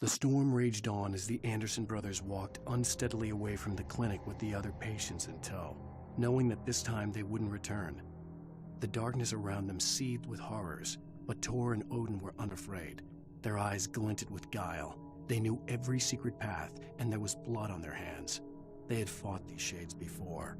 The storm raged on as the Anderson brothers walked unsteadily away from the clinic with the other patients in tow, knowing that this time they wouldn't return. The darkness around them seethed with horrors, but Tor and Odin were unafraid. Their eyes glinted with guile. They knew every secret path, and there was blood on their hands. They had fought these shades before.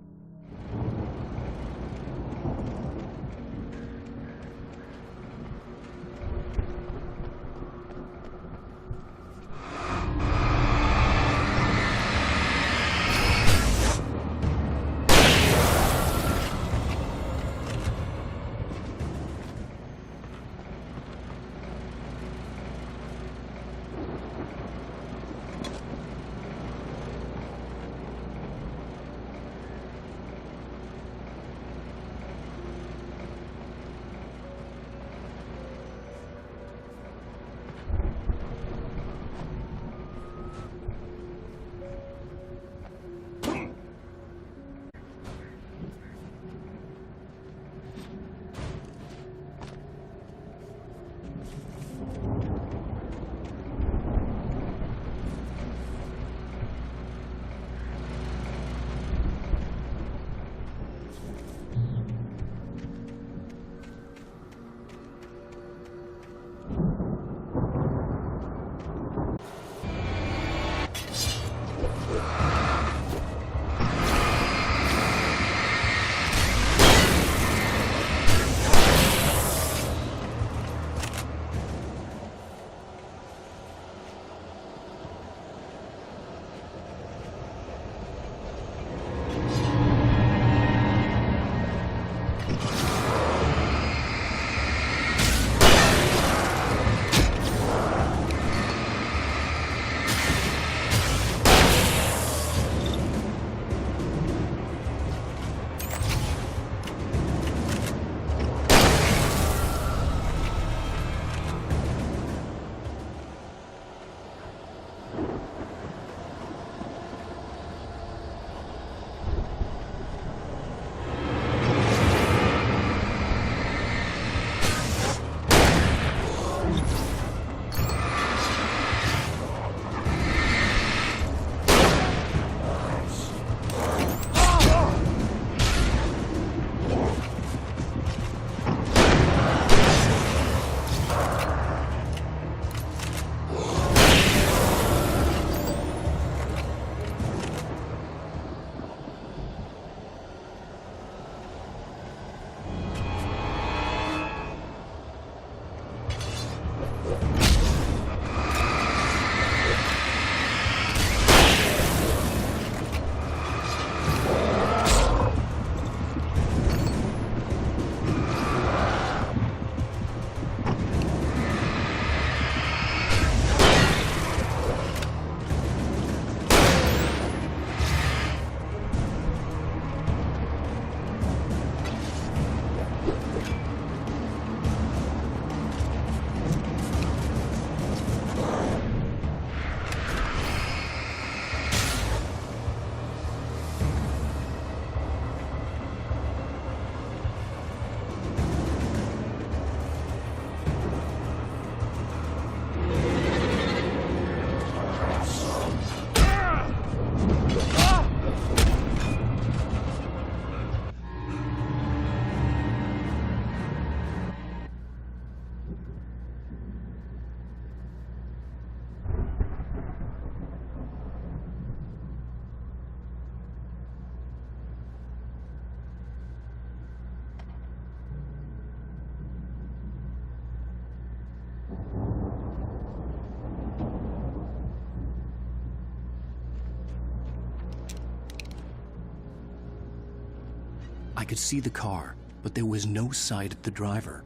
I could see the car, but there was no sight of the driver.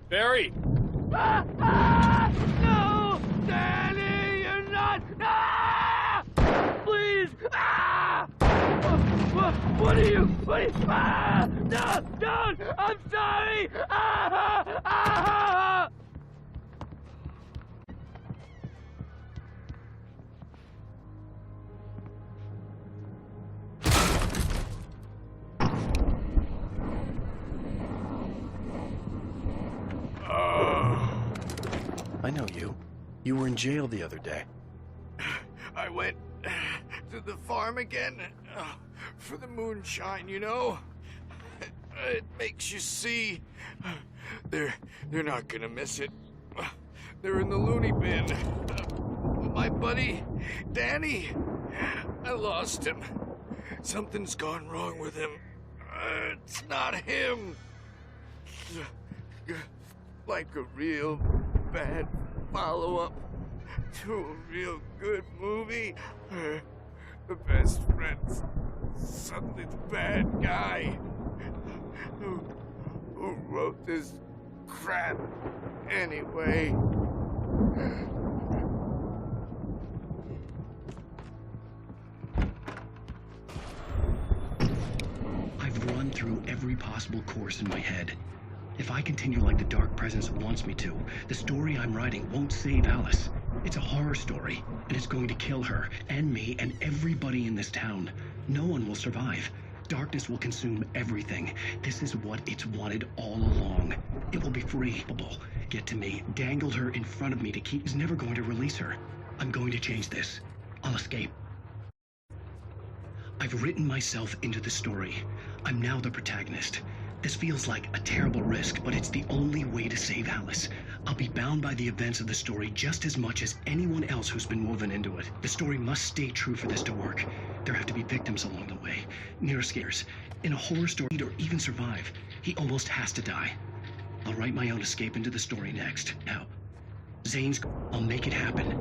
Barry! No! Danny, you're not! Please! What are you? No! Don't! I'm sorry! I know you. You were in jail the other day. I went to the farm again for the moonshine, you know? It makes you see. They're not gonna miss it. They're in the loony bin. My buddy, Danny, I lost him. Something's gone wrong with him. It's not him. Like a real bad follow-up to a real good movie. The best friend's suddenly the bad guy. Who wrote this crap anyway? I've run through every possible course in my head. If I continue like the Dark Presence wants me to, the story I'm writing won't save Alice. It's a horror story, and it's going to kill her, and me, and everybody in this town. No one will survive. Darkness will consume everything. This is what it's wanted all along. It will be free. Get to me, dangle her in front of me to keep... is never going to release her. I'm going to change this. I'll escape. I've written myself into the story. I'm now the protagonist. This feels like a terrible risk, but it's the only way to save Alice. I'll be bound by the events of the story just as much as anyone else who's been woven into it. The story must stay true for this to work. There have to be victims along the way, near scares. In a horror story, or even survive, he almost has to die. I'll write my own escape into the story next. Now, Zane's... I'll make it happen.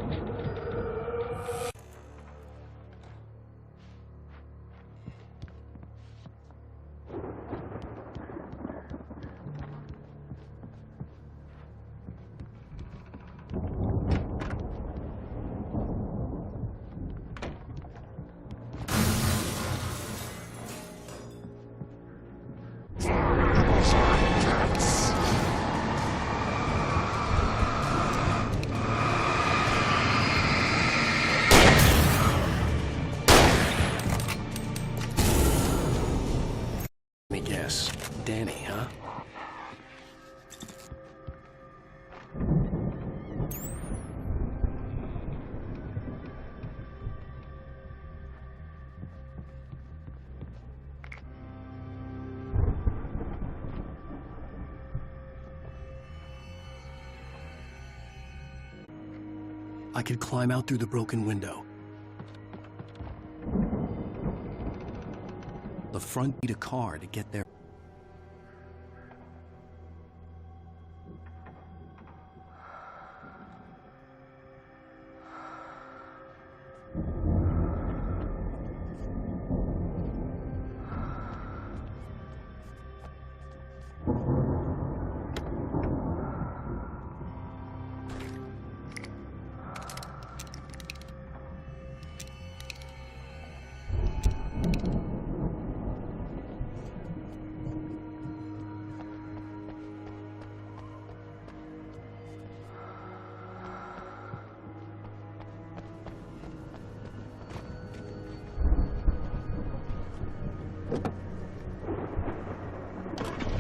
Let me guess. Danny, huh? I could climb out through the broken window. The front need a car to get there.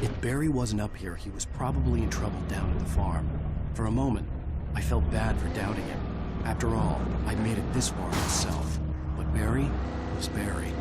If Barry wasn't up here, he was probably in trouble down at the farm. For a moment, I felt bad for doubting him. After all, I'd made it this far myself. But Barry was Barry.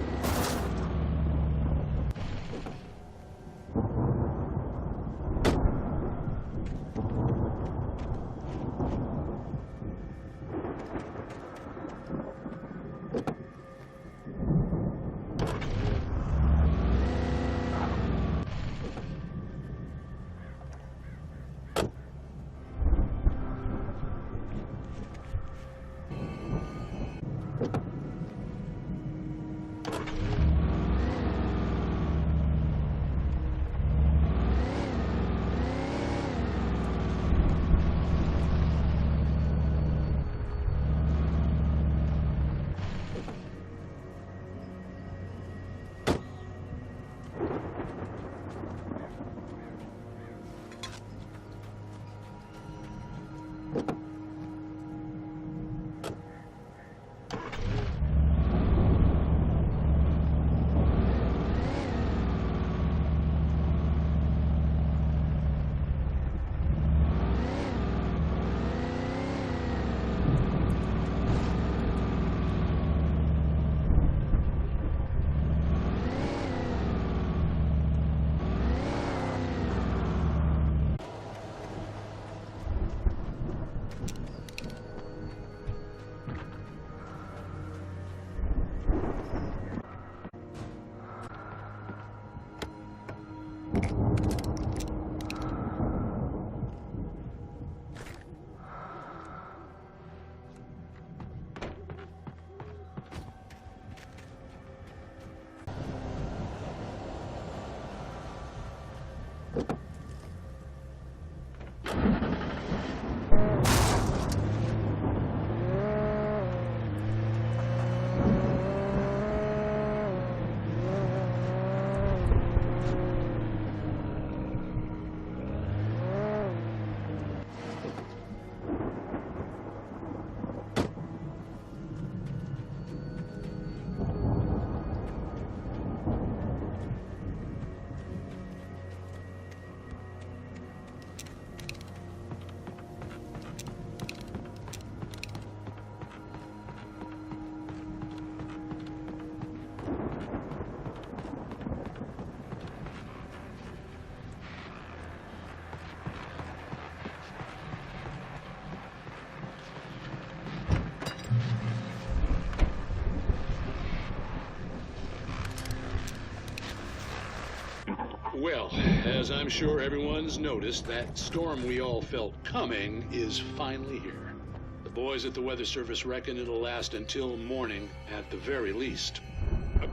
Well, as I'm sure everyone's noticed, that storm we all felt coming is finally here. The boys at the Weather Service reckon it'll last until morning at the very least.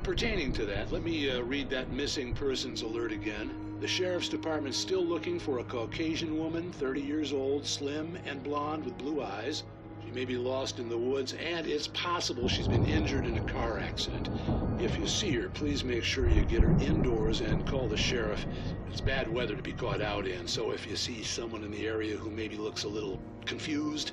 Pertaining to that, let me read that missing persons alert again. The Sheriff's Department's still looking for a Caucasian woman, 30 years old, slim and blonde with blue eyes. She may be lost in the woods, and it's possible she's been injured in a car accident. If you see her, please make sure you get her indoors and call the sheriff. It's bad weather to be caught out in, so if you see someone in the area who maybe looks a little confused,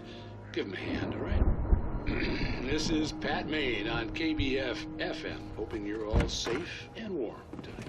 give him a hand, all right? This is Pat Maine on KBF-FM, hoping you're all safe and warm tonight.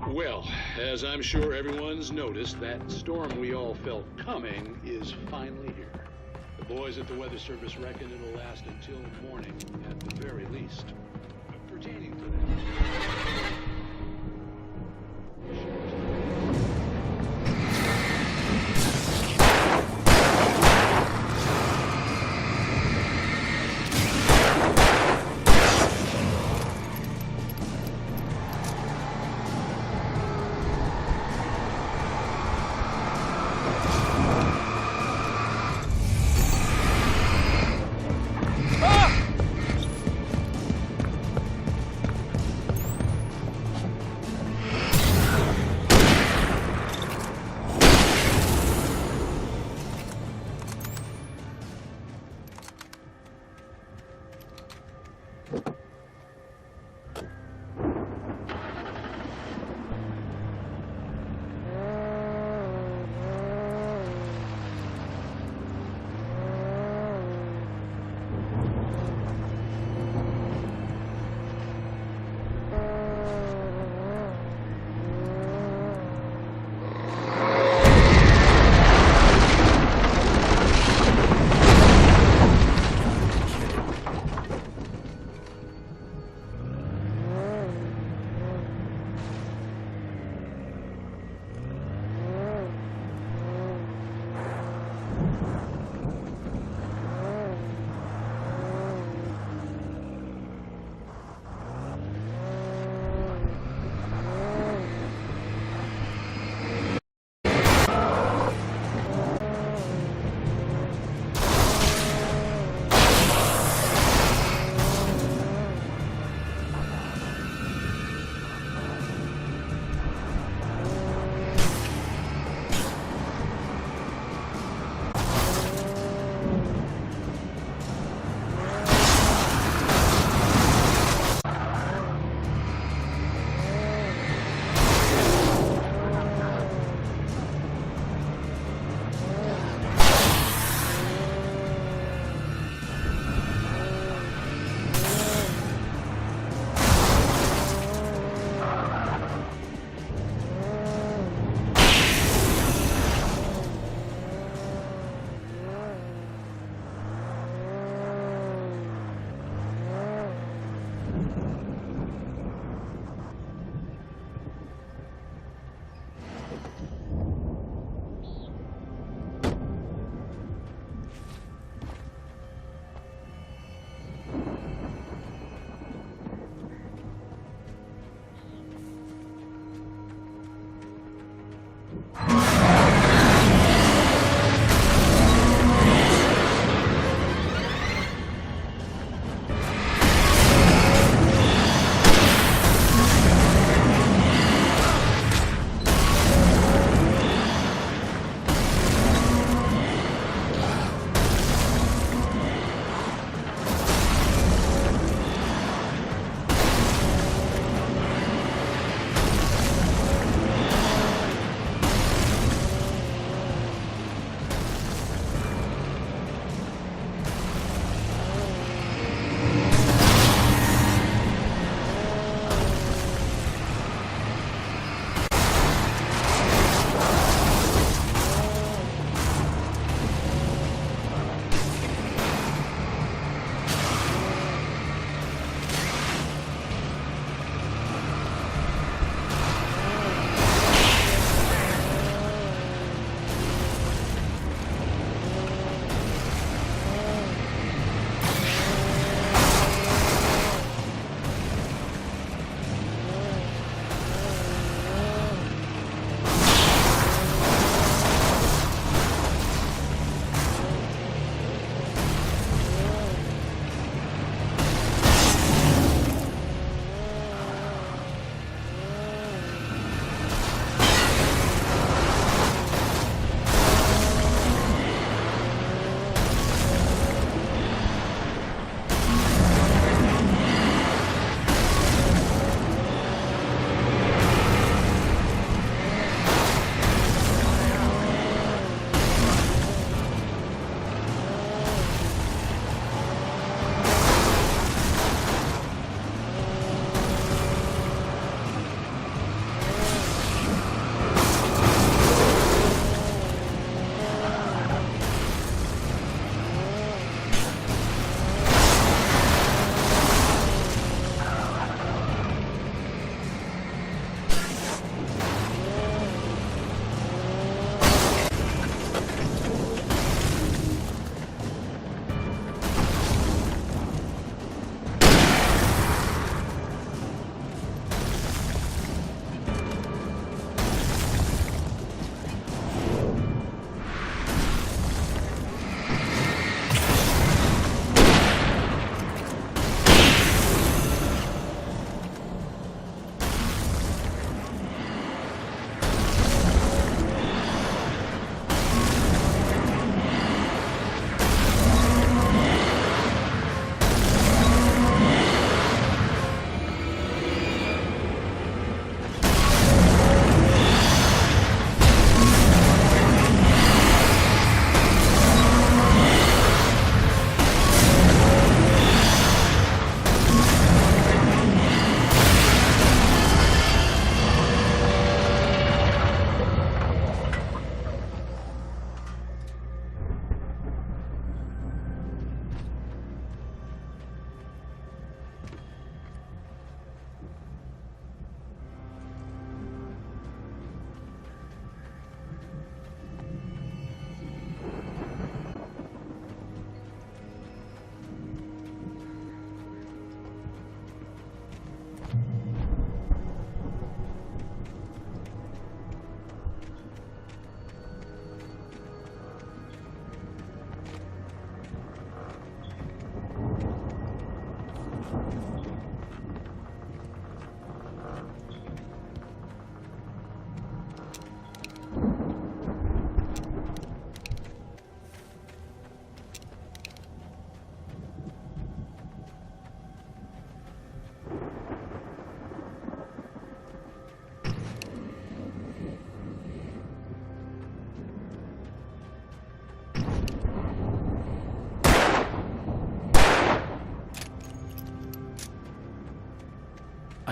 Well, as I'm sure everyone's noticed, that storm we all felt coming is finally here. The boys at the Weather Service reckon it'll last until morning at the very least. Pertaining to that...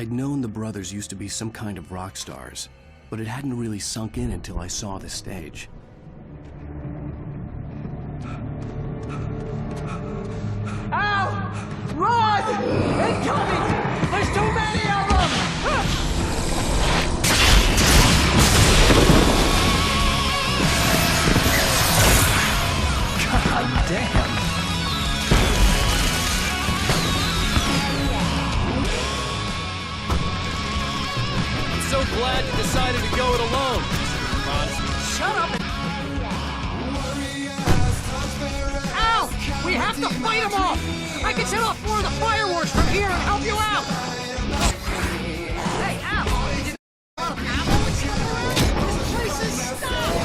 I'd known the brothers used to be some kind of rock stars, but it hadn't really sunk in until I saw the stage. Ow! Run! Incoming! There's too many of them! God damn! I'm so glad you decided to go it alone. Shut up! Ow! We have to fight them off! I can set off more of the fireworks from here and help you out! Hey, Al! Did you know a lot of ammo and stuff around? This place is stopped!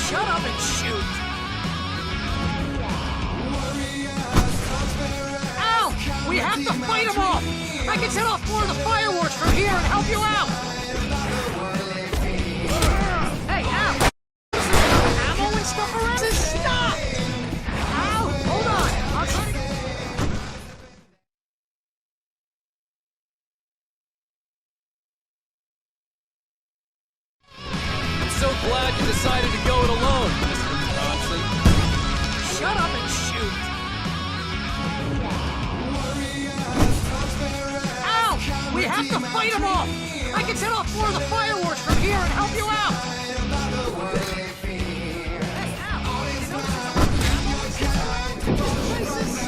Shut up and shoot! Ow! We have to fight them off! I can set off more of the fireworks from here and help you out! Hey, Al! This is ammo and stuff around? Stop! Al, hold on! I'll try to get... So glad you decided to go it alone, Mr. Johnson. Shut up and shoot! Ow! We have to fight them off! I can set off more of the fireworks from here and help you out! Hey, Al! You know this is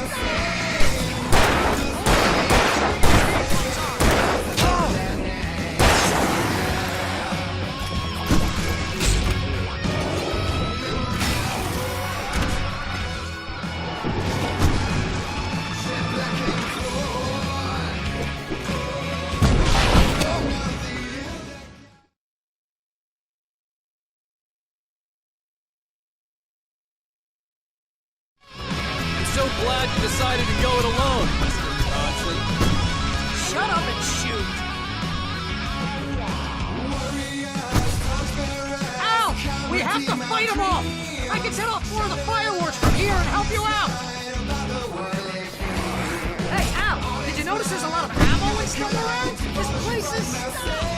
So glad you decided to go it alone, Mr. Johnson. Shut up and shoot! Ow! We have to fight them off! I can set off more of the fireworks from here and help you out! Hey, Al! Did you notice there's a lot of ammo and stuff around? This place is stopped!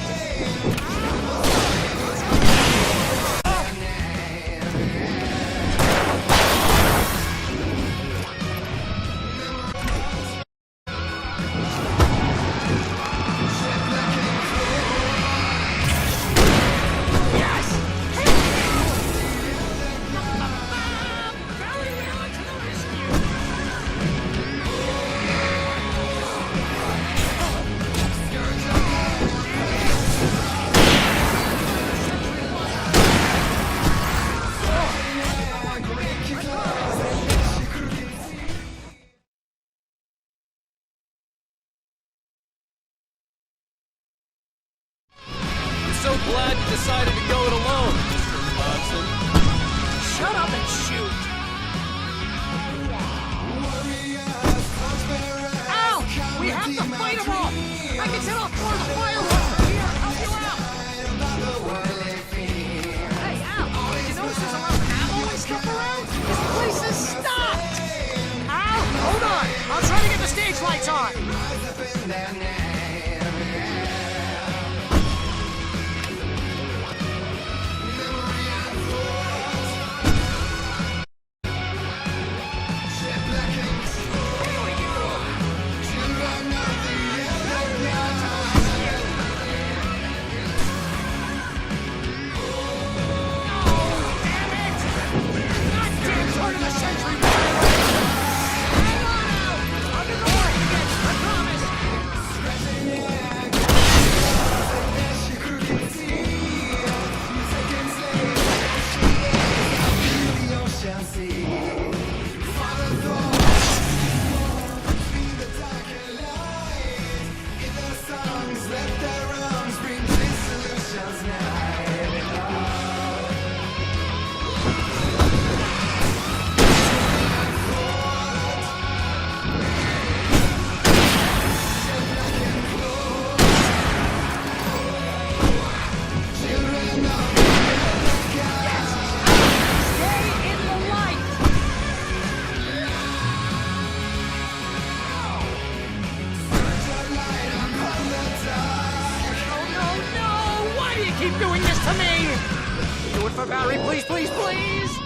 battery, please, please, please!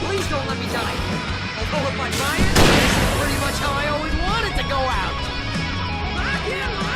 Please don't let me die. Although if I buy it, this is pretty much how I always wanted to go out. Rock and roll!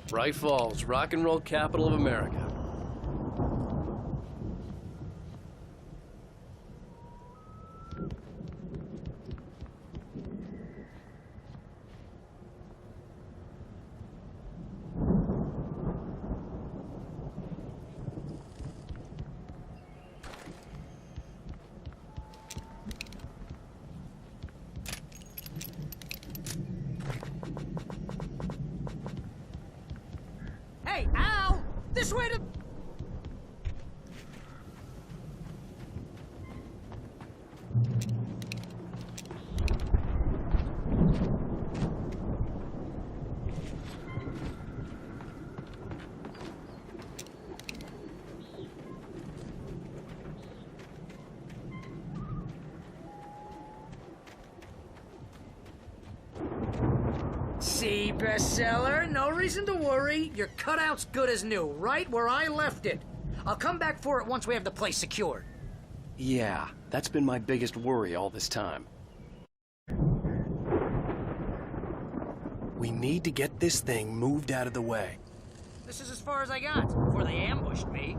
Braight-Fall's, rock and roll capital of America. Hey, Al! This way to... See, bestseller? No reason to worry. Your cutout's good as new, right where I left it. I'll come back for it once we have the place secured. Yeah, that's been my biggest worry all this time. We need to get this thing moved out of the way. This is as far as I got before they ambushed me.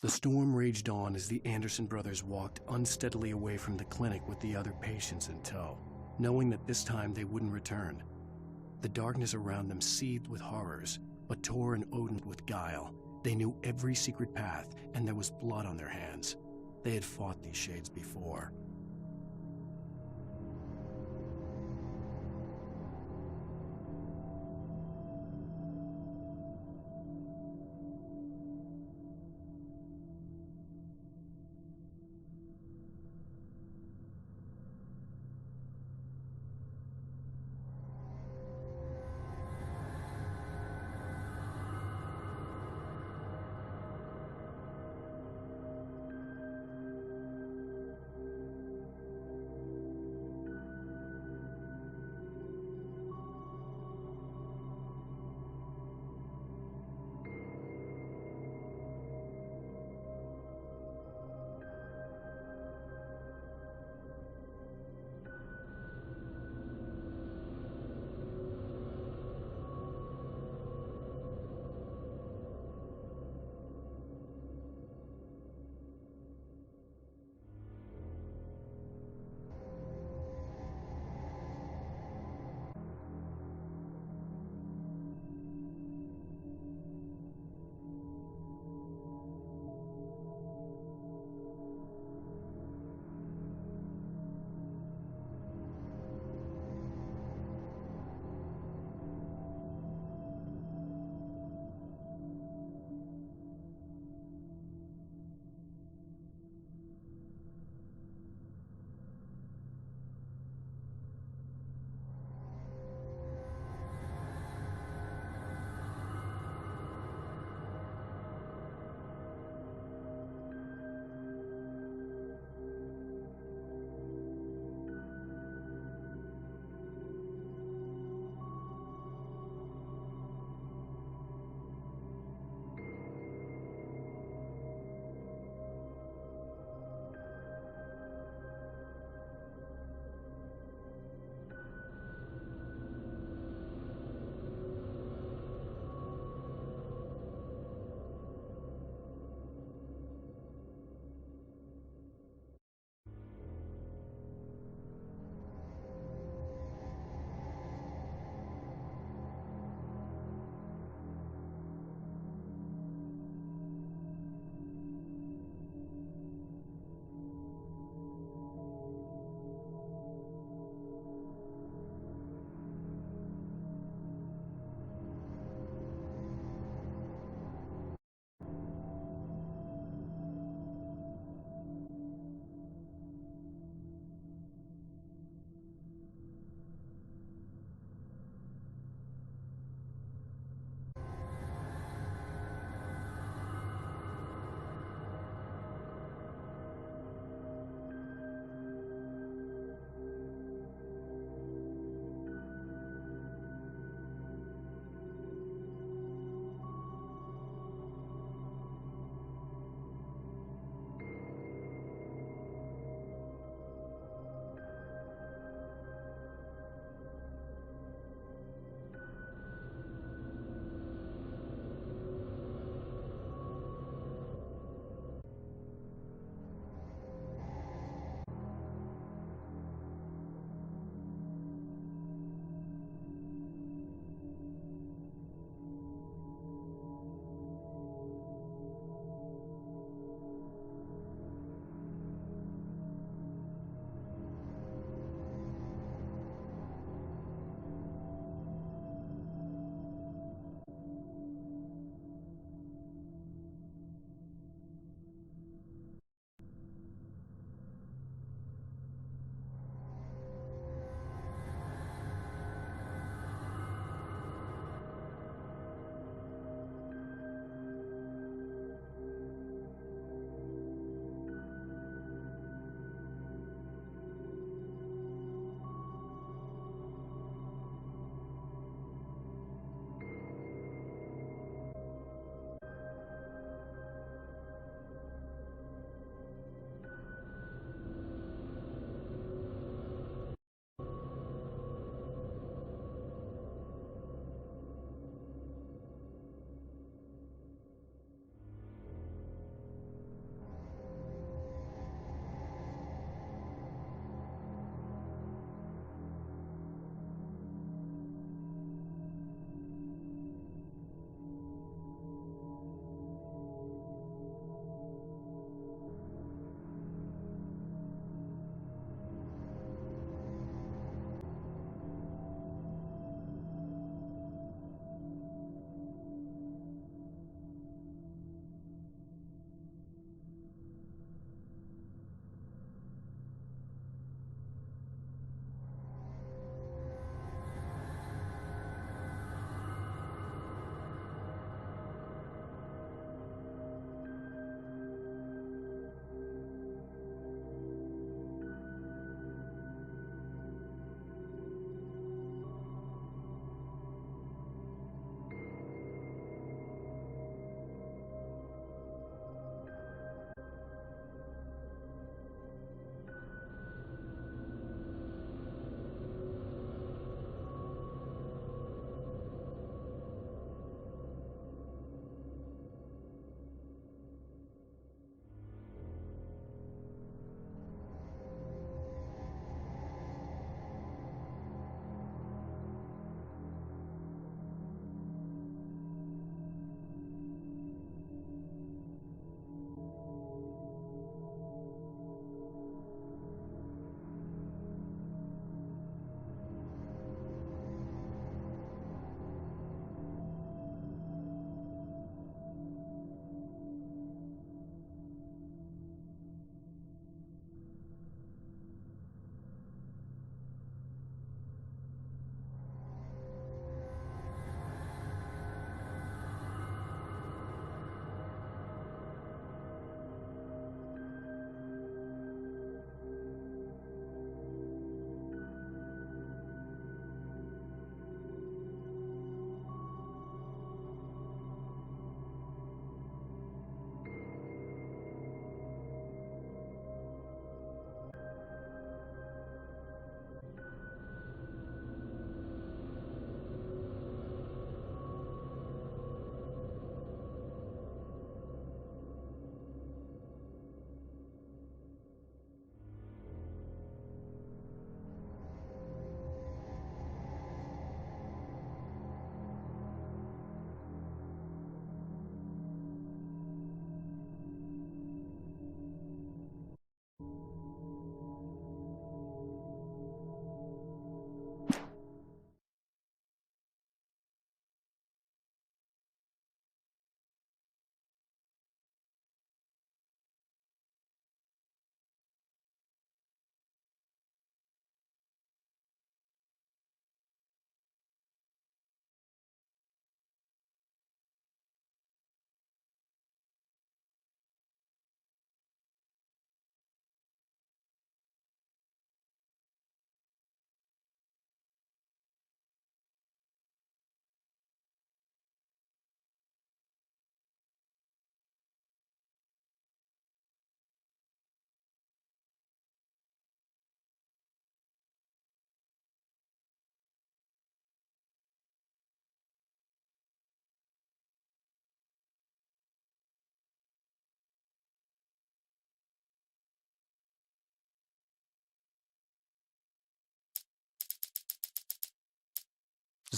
The storm raged on as the Anderson brothers walked unsteadily away from the clinic with the other patients in tow, knowing that this time they wouldn't return. The darkness around them seethed with horrors, but Tor and Odin with guile. They knew every secret path, and there was blood on their hands. They had fought these shades before.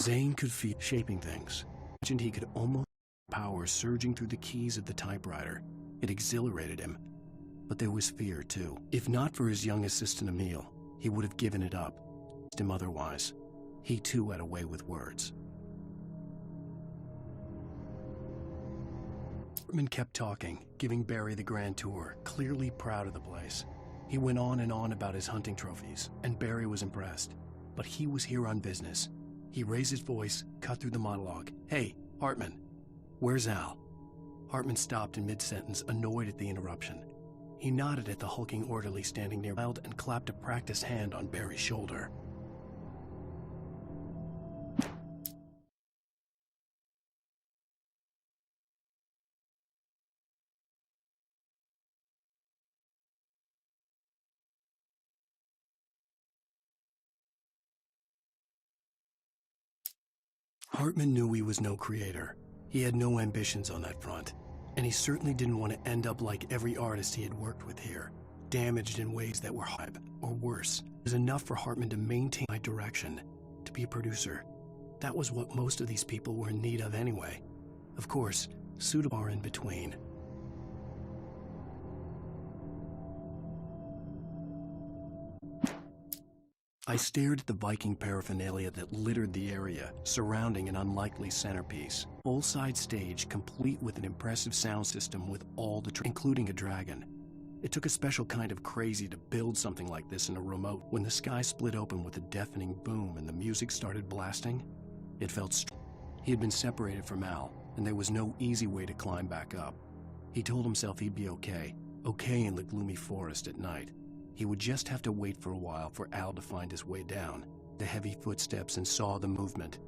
Zane could feel shaping things. Imagined he could almost feel power surging through the keys of the typewriter. It exhilarated him. But there was fear, too. If not for his young assistant Emil, he would have given it up. Him otherwise. He, too, had a way with words. Hartman kept talking, giving Barry the grand tour, clearly proud of the place. He went on and on about his hunting trophies, and Barry was impressed. But he was here on business. He raised his voice, cut through the monologue. "Hey, Hartman, where's Al?" Hartman stopped in mid-sentence, annoyed at the interruption. He nodded at the hulking orderly standing near and clapped a practiced hand on Barry's shoulder. Hartman knew he was no creator. He had no ambitions on that front, and he certainly didn't want to end up like every artist he had worked with here, damaged in ways that were hard, or worse. It was enough for Hartman to maintain my direction, to be a producer. That was what most of these people were in need of anyway. Of course, suitable are in between. I stared at the Viking paraphernalia that littered the area, surrounding an unlikely centerpiece. Full-size stage, complete with an impressive sound system with all the including a dragon. It took a special kind of crazy to build something like this in a remote. When the sky split open with a deafening boom and the music started blasting, it felt he had been separated from Al, and there was no easy way to climb back up. He told himself he'd be okay in the gloomy forest at night. He would just have to wait for a while for Al to find his way down. The heavy footsteps and saw the movement.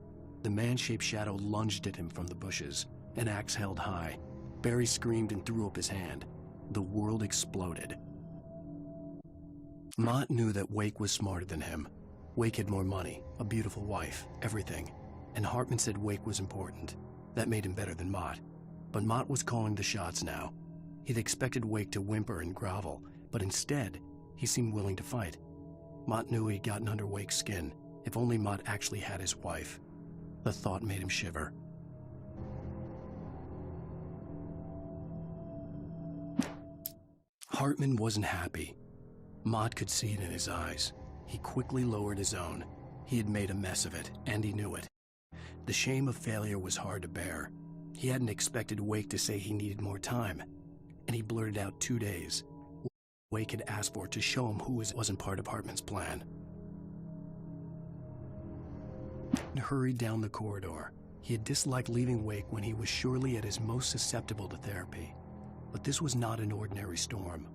The man-shaped shadow lunged at him from the bushes, an axe held high. Barry screamed and threw up his hand. The world exploded. Mott knew that Wake was smarter than him. Wake had more money, a beautiful wife, everything. And Hartman said Wake was important. That made him better than Mott. But Mott was calling the shots now. He'd expected Wake to whimper and grovel, but instead, he seemed willing to fight. Mott knew he'd gotten under Wake's skin. If only Mott actually had his wife. The thought made him shiver. Hartman wasn't happy. Mott could see it in his eyes. He quickly lowered his own. He had made a mess of it, and he knew it. The shame of failure was hard to bear. He hadn't expected Wake to say he needed more time, and he blurted out 2 days. Wake had asked for to show him who wasn't part of Hartman's plan. He hurried down the corridor. He had disliked leaving Wake when he was surely at his most susceptible to therapy. But this was not an ordinary storm.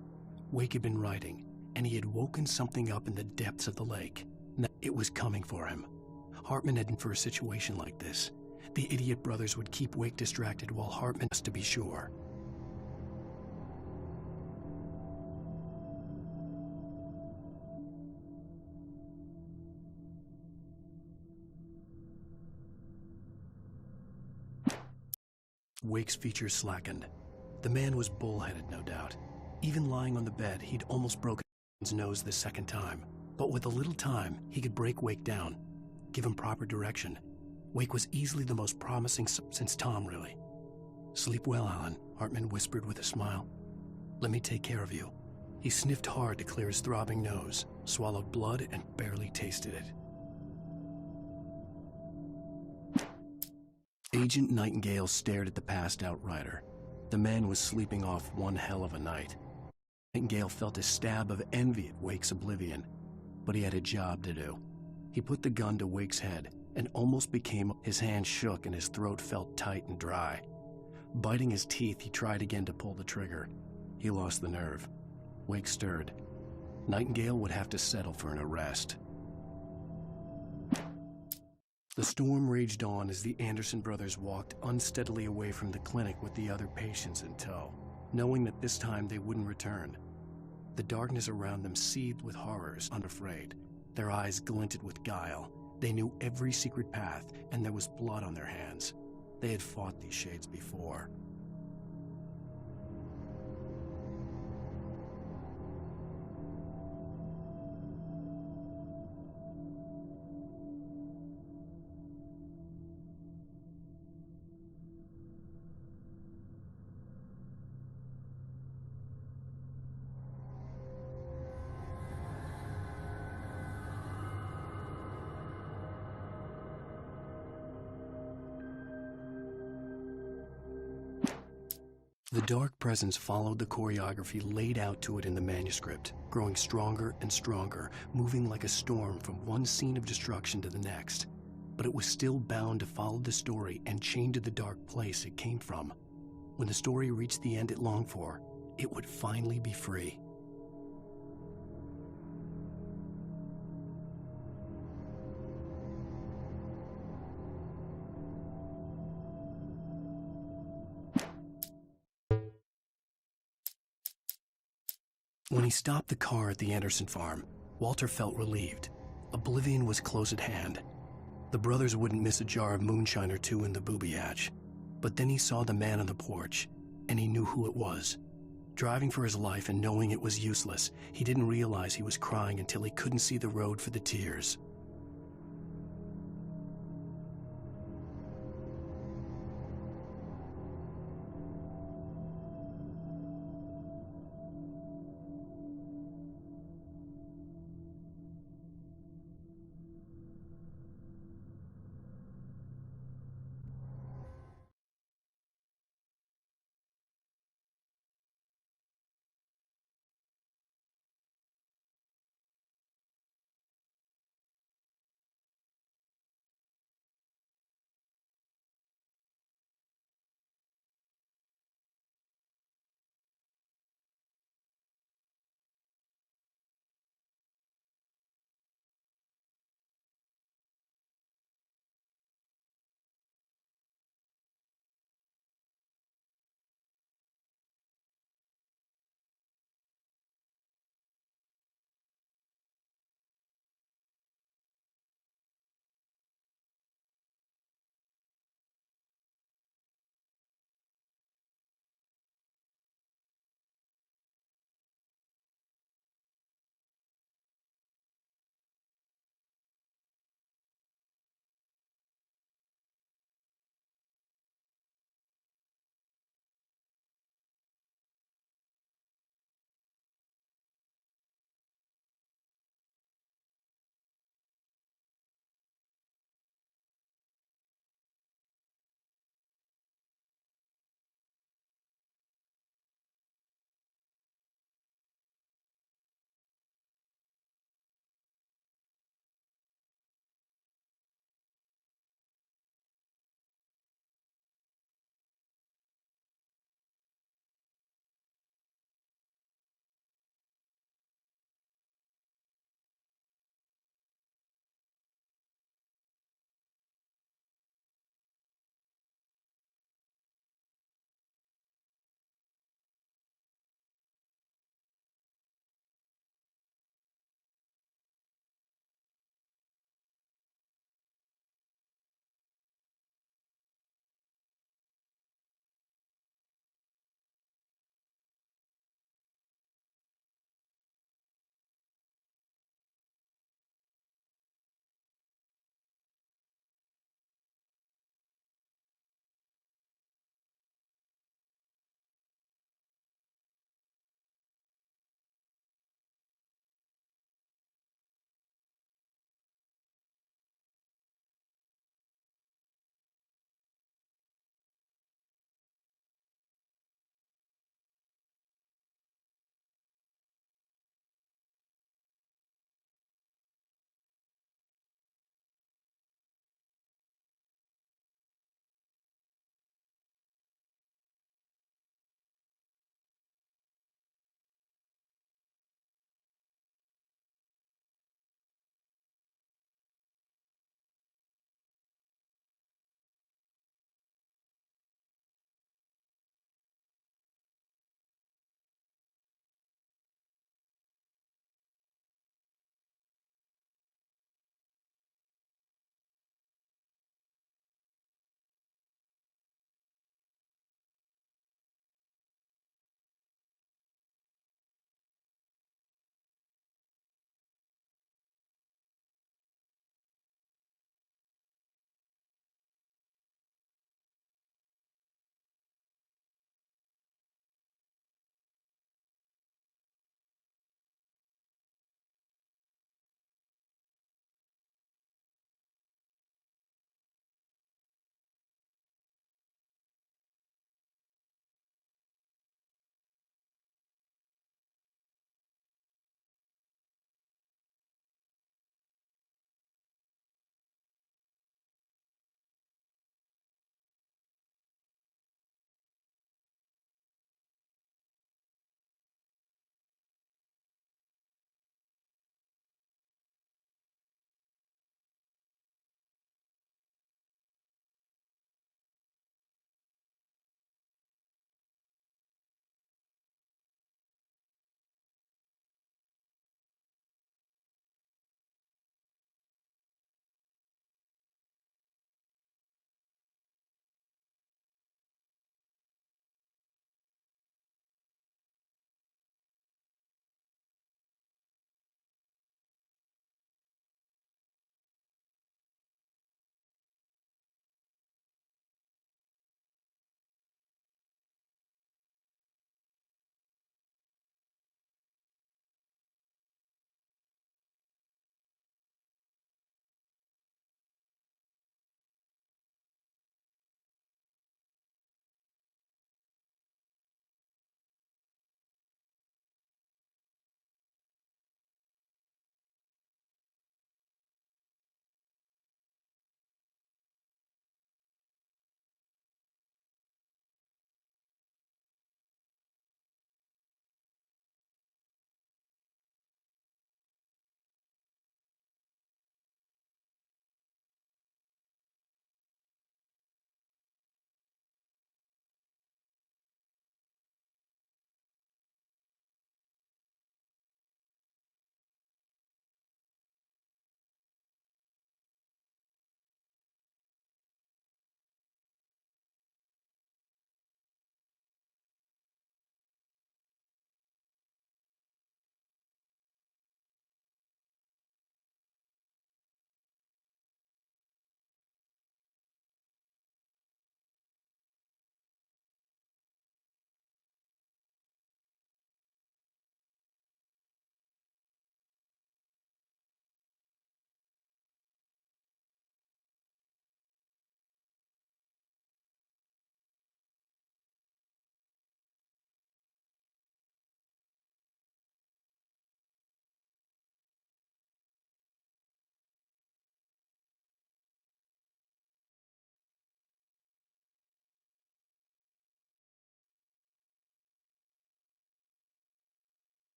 Wake had been writing, and he had woken something up in the depths of the lake. It was coming for him. Hartman had for a situation like this. The idiot brothers would keep Wake distracted while Hartman was to be sure. Wake's features slackened. The man was bullheaded, no doubt. Even lying on the bed, he'd almost broken his nose the second time. But with a little time, he could break Wake down, give him proper direction. Wake was easily the most promising since Tom, really. "Sleep well, Alan," Hartman whispered with a smile. "Let me take care of you." He sniffed hard to clear his throbbing nose, swallowed blood, and barely tasted it. Agent Nightingale stared at the passed-out rider. The man was sleeping off one hell of a night. Nightingale felt a stab of envy at Wake's oblivion, but he had a job to do. He put the gun to Wake's head and almost became. His hand shook and his throat felt tight and dry. Biting his teeth, he tried again to pull the trigger. He lost the nerve. Wake stirred. Nightingale would have to settle for an arrest. The storm raged on as the Anderson brothers walked unsteadily away from the clinic with the other patients in tow, knowing that this time they wouldn't return. The darkness around them seethed with horrors, unafraid. Their eyes glinted with guile. They knew every secret path, and there was blood on their hands. They had fought these shades before. The dark presence followed the choreography laid out to it in the manuscript, growing stronger and stronger, moving like a storm from one scene of destruction to the next. But it was still bound to follow the story and chained to the dark place it came from. When the story reached the end it longed for, it would finally be free. When he stopped the car at the Anderson farm, Walter felt relieved. Oblivion was close at hand. The brothers wouldn't miss a jar of moonshine or two in the booby hatch. But then he saw the man on the porch, and he knew who it was. Driving for his life and knowing it was useless, he didn't realize he was crying until he couldn't see the road for the tears.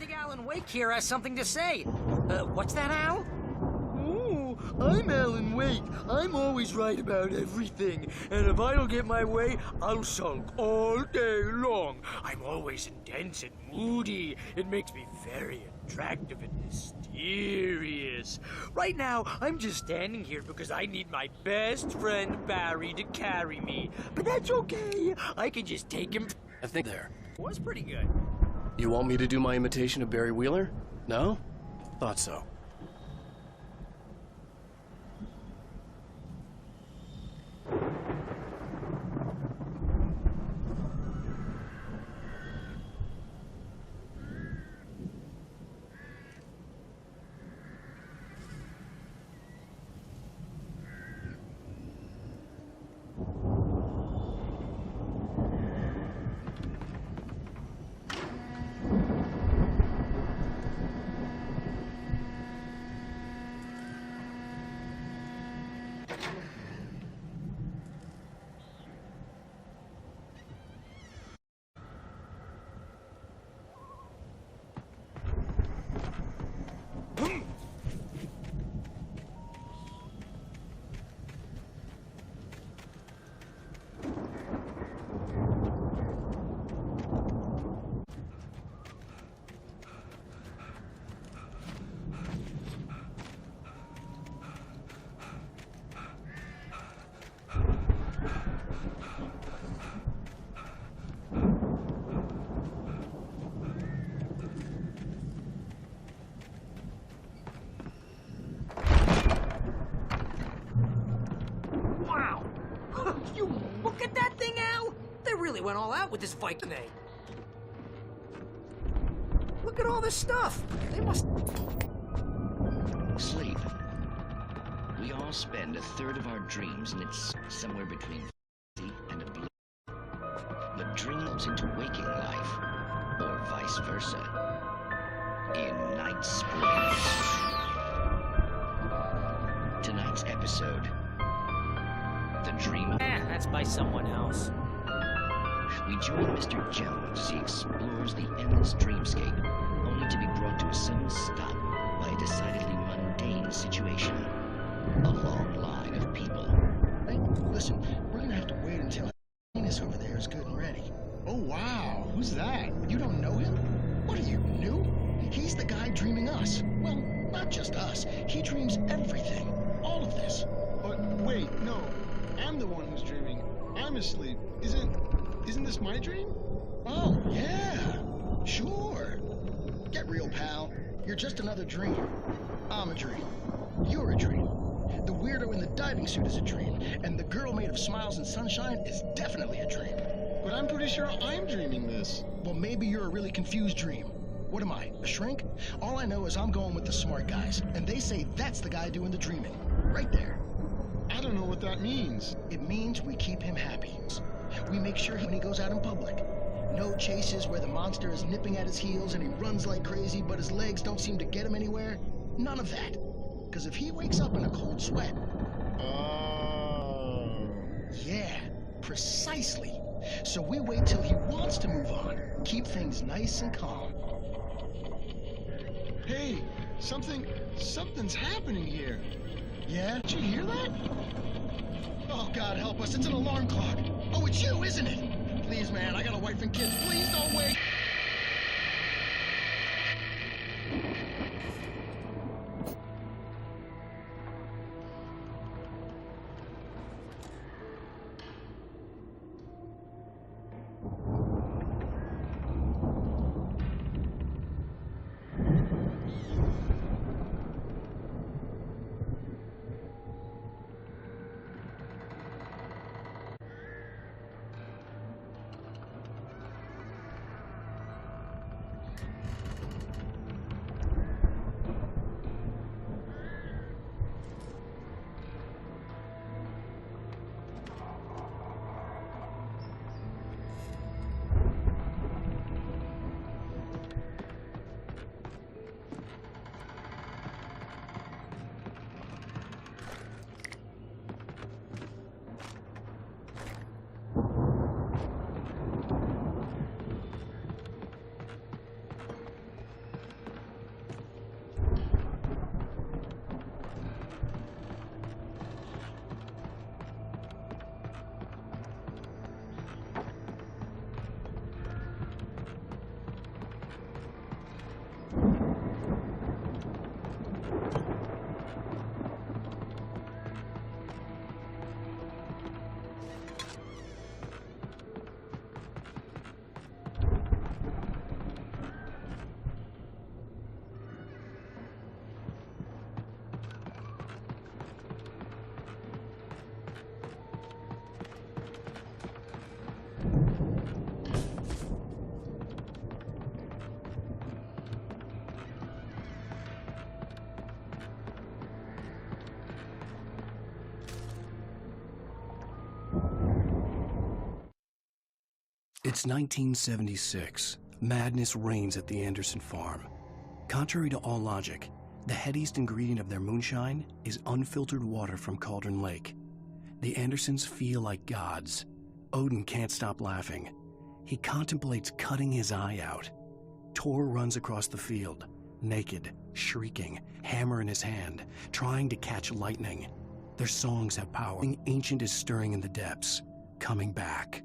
think Alan Wake here has something to say. What's that, Al? Oh, I'm Alan Wake. I'm always right about everything. And if I don't get my way, I'll sulk all day long. I'm always intense and moody. It makes me very attractive and mysterious. Right now, I'm just standing here because I need my best friend Barry to carry me. But that's okay. I can just take him. I think there. Was pretty good. You want me to do my imitation of Barry Wheeler? No? Thought so. You look at that thing, Al! They really went all out with this Viking name. Look at all this stuff. They must... Sleep. We all spend a third of our dreams, and it's somewhere between and oblivion. But dreams into waking life, or vice versa, in Night Springs. Tonight's episode, The Dream. That's by someone else. We join Mr. Jones as he explores the endless dreamscape, only to be brought to a sudden stop by a decidedly mundane situation. A long line of people. Hey, listen, we're gonna have to wait until Venus over there is good and ready. Oh, wow. Who's that? You don't know him? What are you, new? He's the guy dreaming us. Well, not just us. He dreams everything. All of this. But wait, no. I'm the one who's dreaming. I'm asleep. Isn't this my dream? Oh, yeah. Sure. Get real, pal. You're just another dream. I'm a dream. You're a dream. The weirdo in the diving suit is a dream, and the girl made of smiles and sunshine is definitely a dream. But I'm pretty sure I'm dreaming this. Well, maybe you're a really confused dream. What am I, a shrink? All I know is I'm going with the smart guys, and they say that's the guy doing the dreaming. Right there. I don't know what that means. It means we keep him happy. We make sure when he goes out in public. No chases where the monster is nipping at his heels and he runs like crazy, but his legs don't seem to get him anywhere. None of that. Because if he wakes up in a cold sweat... Oh... Yeah, precisely. So we wait till he wants to move on. Keep things nice and calm. Hey, something's happening here. Yeah? Did you hear that? Oh, God help us, it's an alarm clock. Oh, it's you, isn't it? Please, man, I got a wife and kids. Please don't wait. It's 1976. Madness reigns at the Anderson farm. Contrary to all logic, the headiest ingredient of their moonshine is unfiltered water from Cauldron Lake. The Andersons feel like gods. Odin can't stop laughing. He contemplates cutting his eye out. Tor runs across the field, naked, shrieking, hammer in his hand, trying to catch lightning. Their songs have power. Something ancient is stirring in the depths, coming back.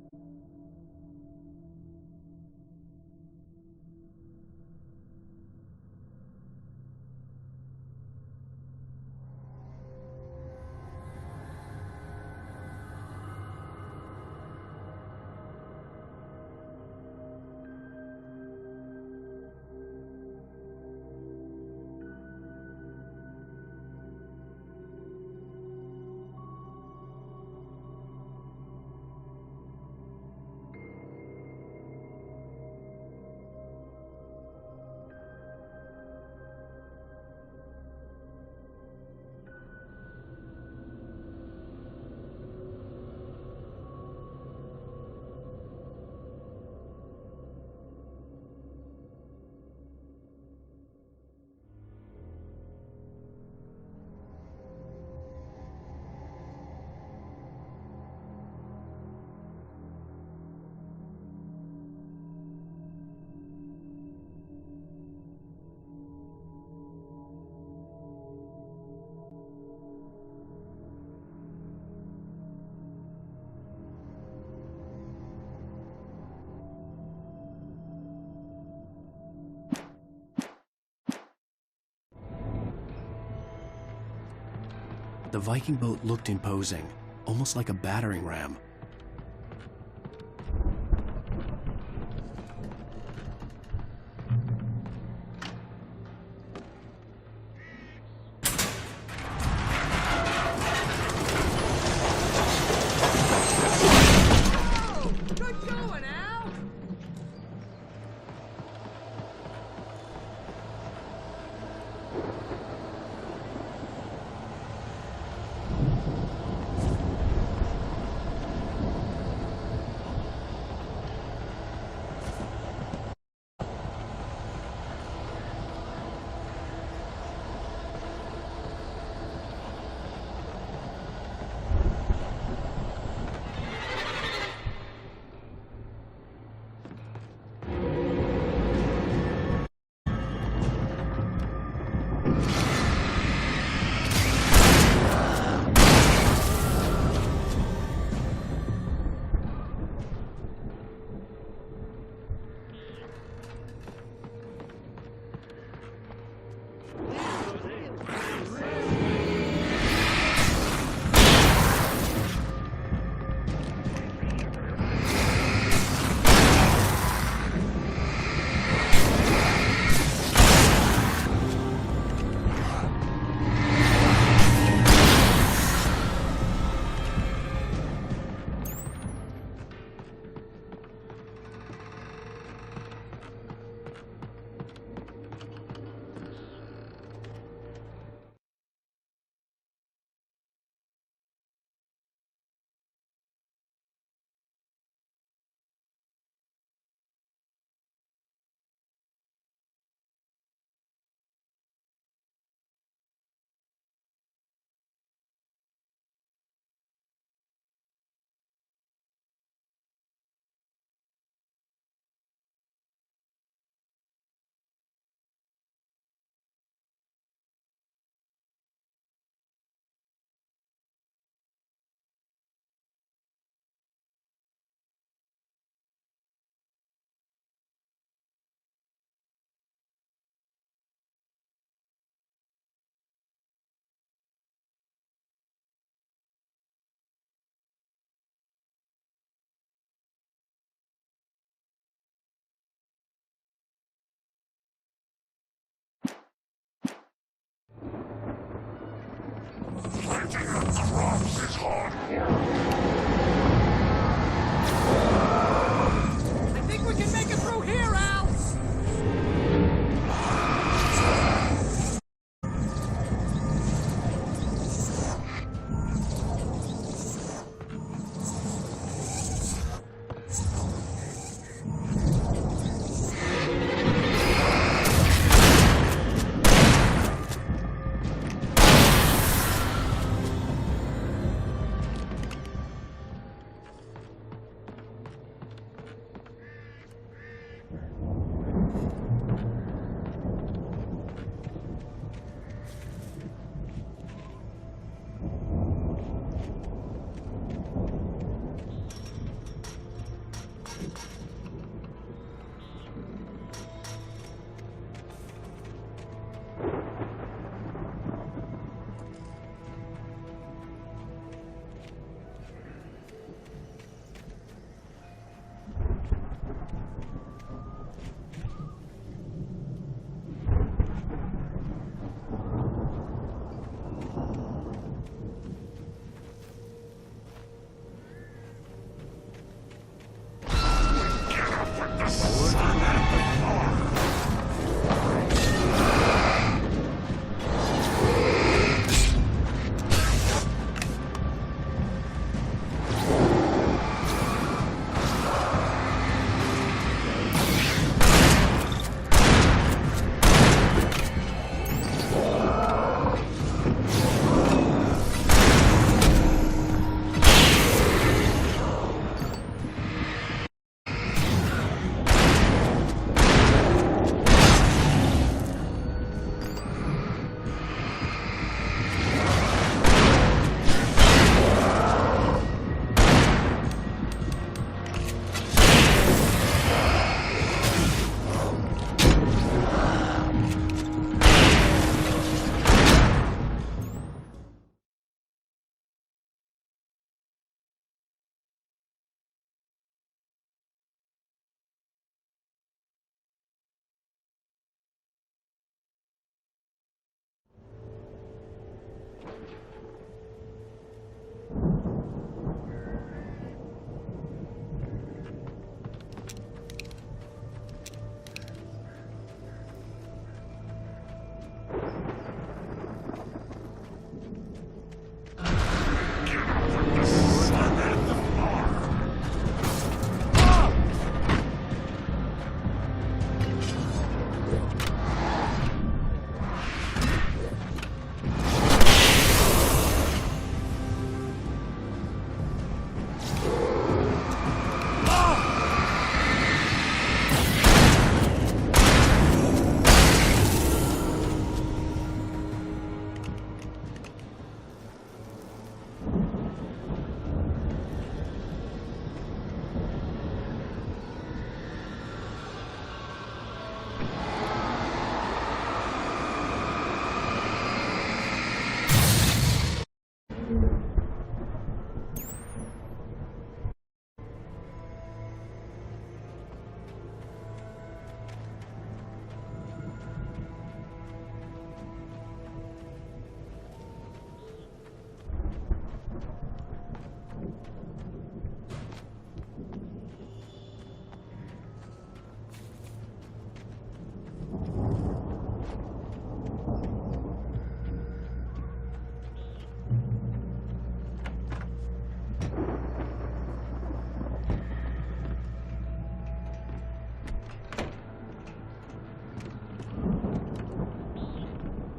The Viking boat looked imposing, almost like a battering ram. I think we can make it through here, Al!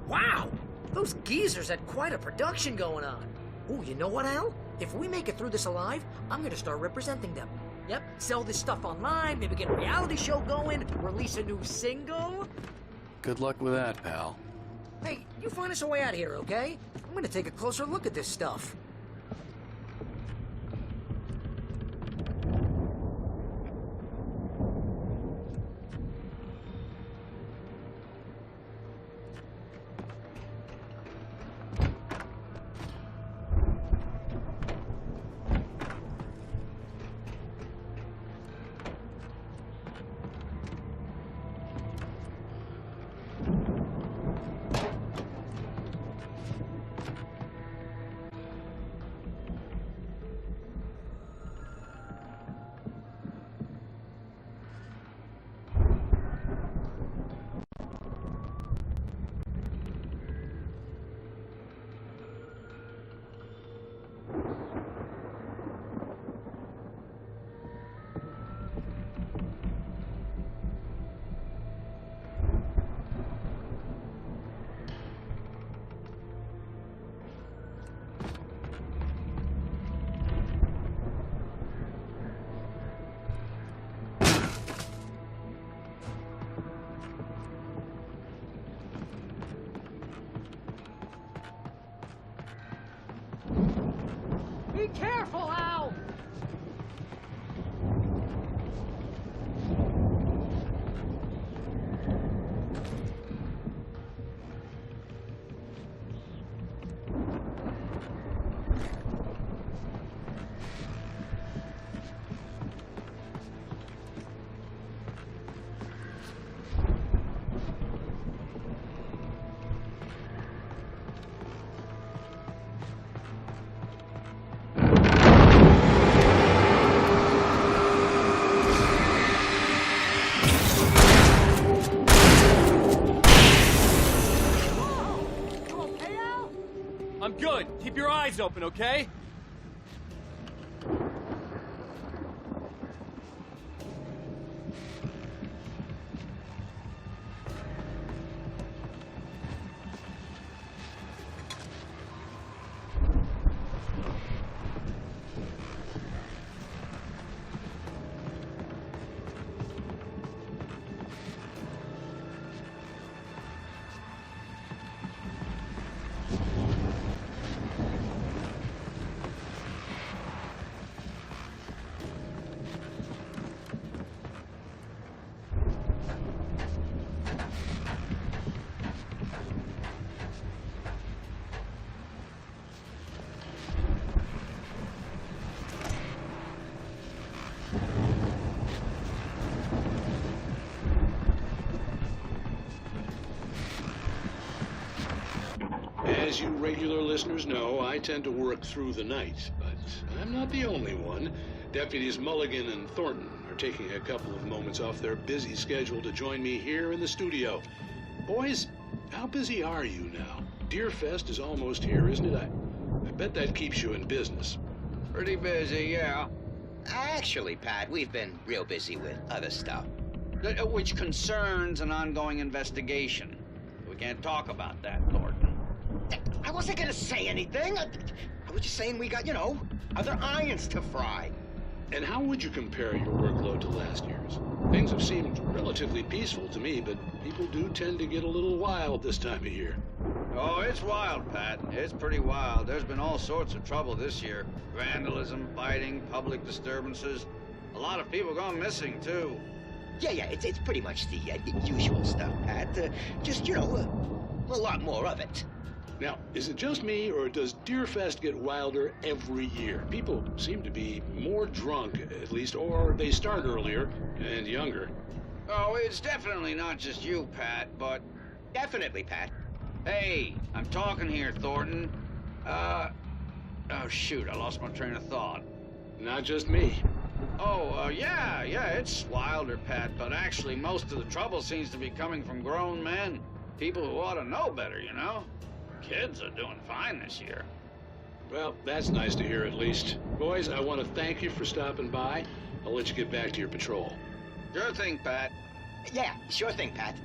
Wow! Those geezers had quite a production going on. Ooh, you know what, Al? If we make it through this alive, I'm gonna start representing them. Yep, sell this stuff online, maybe get a reality show going, release a new single. Good luck with that, pal. Hey, you find us a way out of here, okay? I'm gonna take a closer look at this stuff. Be careful, Al! I'm good. Keep your eyes open, okay? As you regular listeners know, I tend to work through the night, but I'm not the only one. Deputies Mulligan and Thornton are taking a couple of moments off their busy schedule to join me here in the studio. Boys, how busy are you now? Deerfest is almost here, isn't it? I bet that keeps you in business. Pretty busy, yeah. Actually, Pat, we've been real busy with other stuff, which concerns an ongoing investigation. We can't talk about that, Thornton. I wasn't gonna say anything. I was just saying we got, you know, other irons to fry. And how would you compare your workload to last year's? Things have seemed relatively peaceful to me, but people do tend to get a little wild this time of year. Oh, it's wild, Pat. It's pretty wild. There's been all sorts of trouble this year. Vandalism, fighting, public disturbances. A lot of people gone missing, too. Yeah, it's pretty much the usual stuff, Pat. Just, you know, a lot more of it. Now, is it just me, or does Deerfest get wilder every year? People seem to be more drunk, at least, or they start earlier and younger. Oh, it's definitely not just you, Pat, but... Definitely, Pat. Hey, I'm talking here, Thornton. Oh, shoot, I lost my train of thought. Not just me. Oh, yeah, it's wilder, Pat, but actually most of the trouble seems to be coming from grown men. People who ought to know better, you know? Kids are doing fine this year. Well, that's nice to hear at least. Boys, I want to thank you for stopping by. I'll let you get back to your patrol. Sure thing, Pat. Yeah, sure thing, Pat.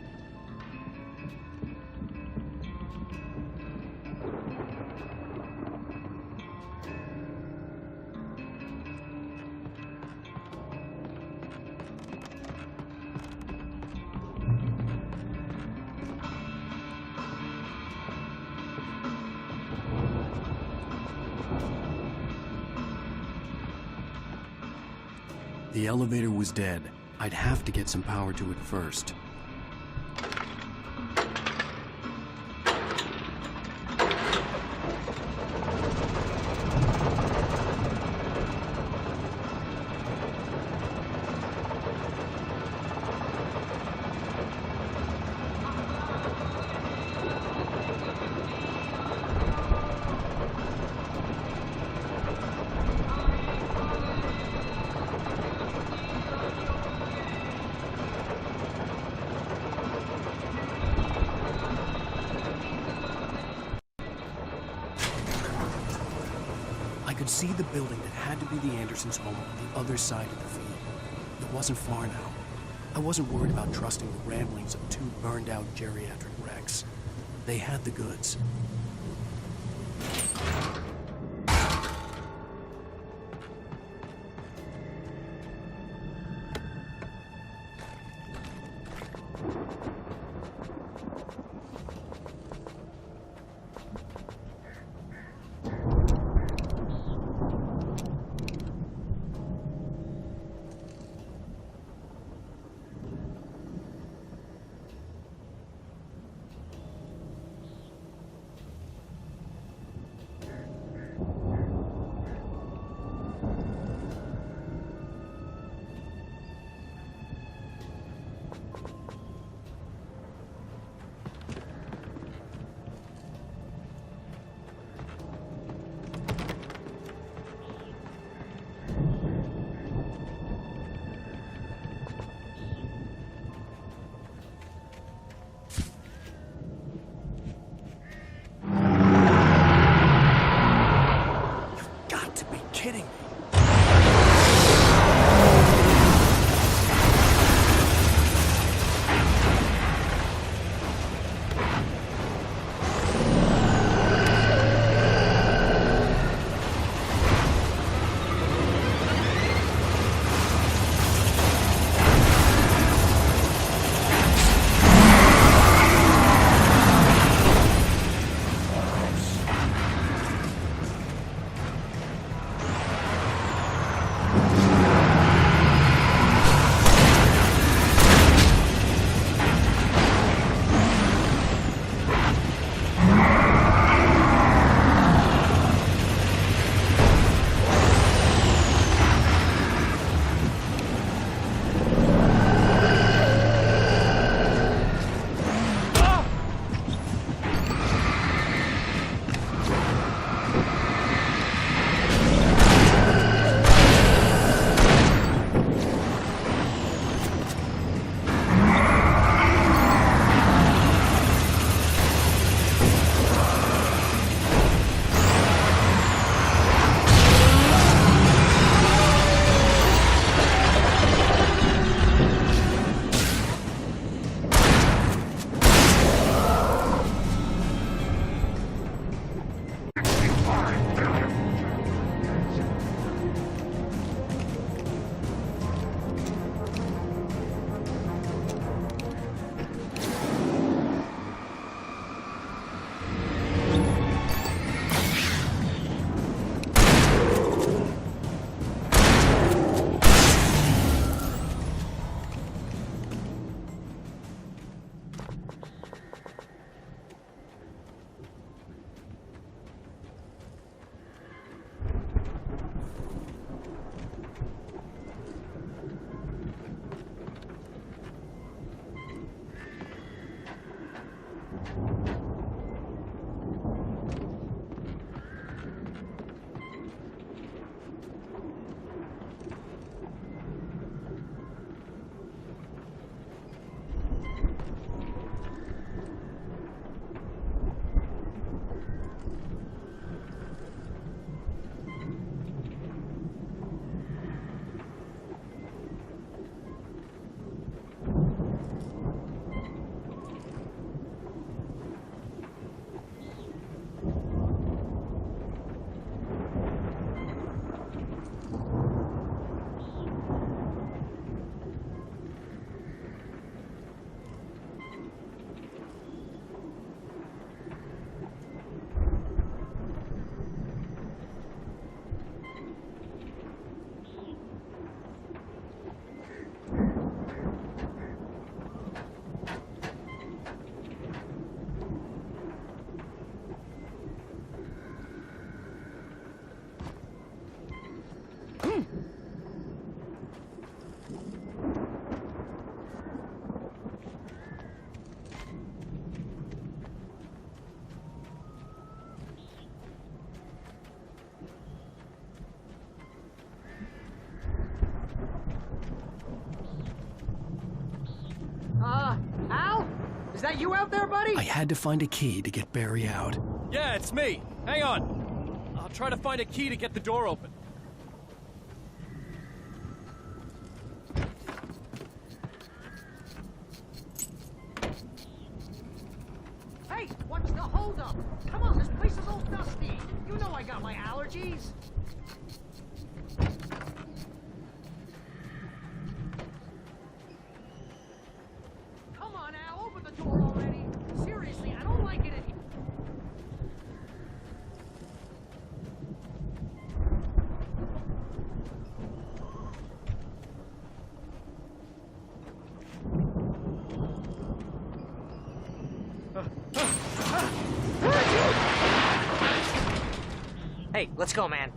The elevator was dead. I'd have to get some power to it first. I could see the building that had to be the Andersons' home on the other side of the field. It wasn't far now. I wasn't worried about trusting the ramblings of two burned-out geriatric wrecks. They had the goods. that you out there, buddy? I had to find a key to get Barry out. Yeah, it's me. Hang on. I'll try to find a key to get the door open. Hey, what's the holdup? Come on, this place is all dusty. You know I got my allergies. Come on, Al, open the door already. Seriously, I don't like it in here. Hey, let's go, man.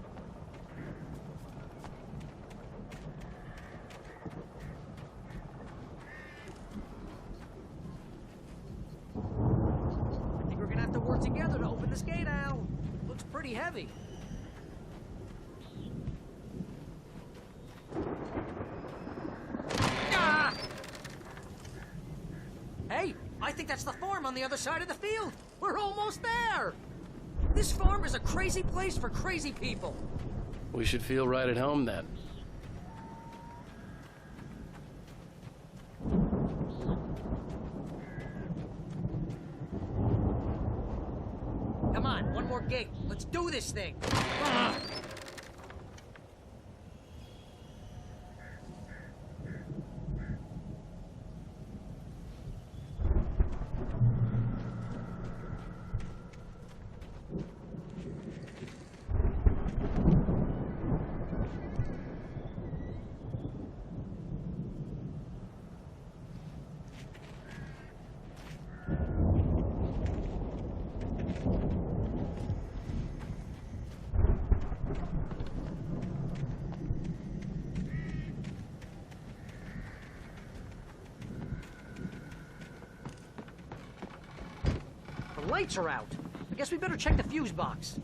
I think we're gonna have to work together to open this gate, Al. Looks pretty heavy. Ah! Hey, I think that's the farm on the other side of the field. We're almost there. This farm is a crazy place for crazy people. We should feel right at home then. Come on, one more gate. Let's do this thing. Ah! The lights are out. I guess we better check the fuse box.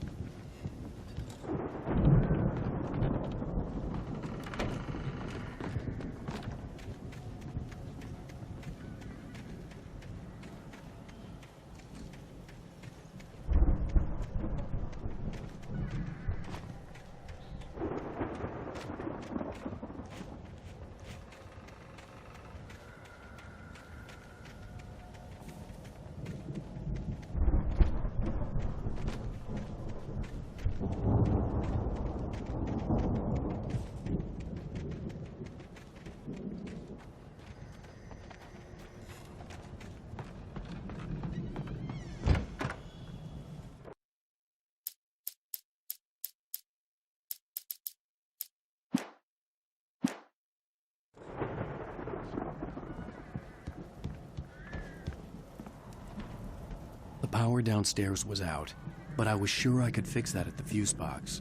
The power downstairs was out, but I was sure I could fix that at the fuse box.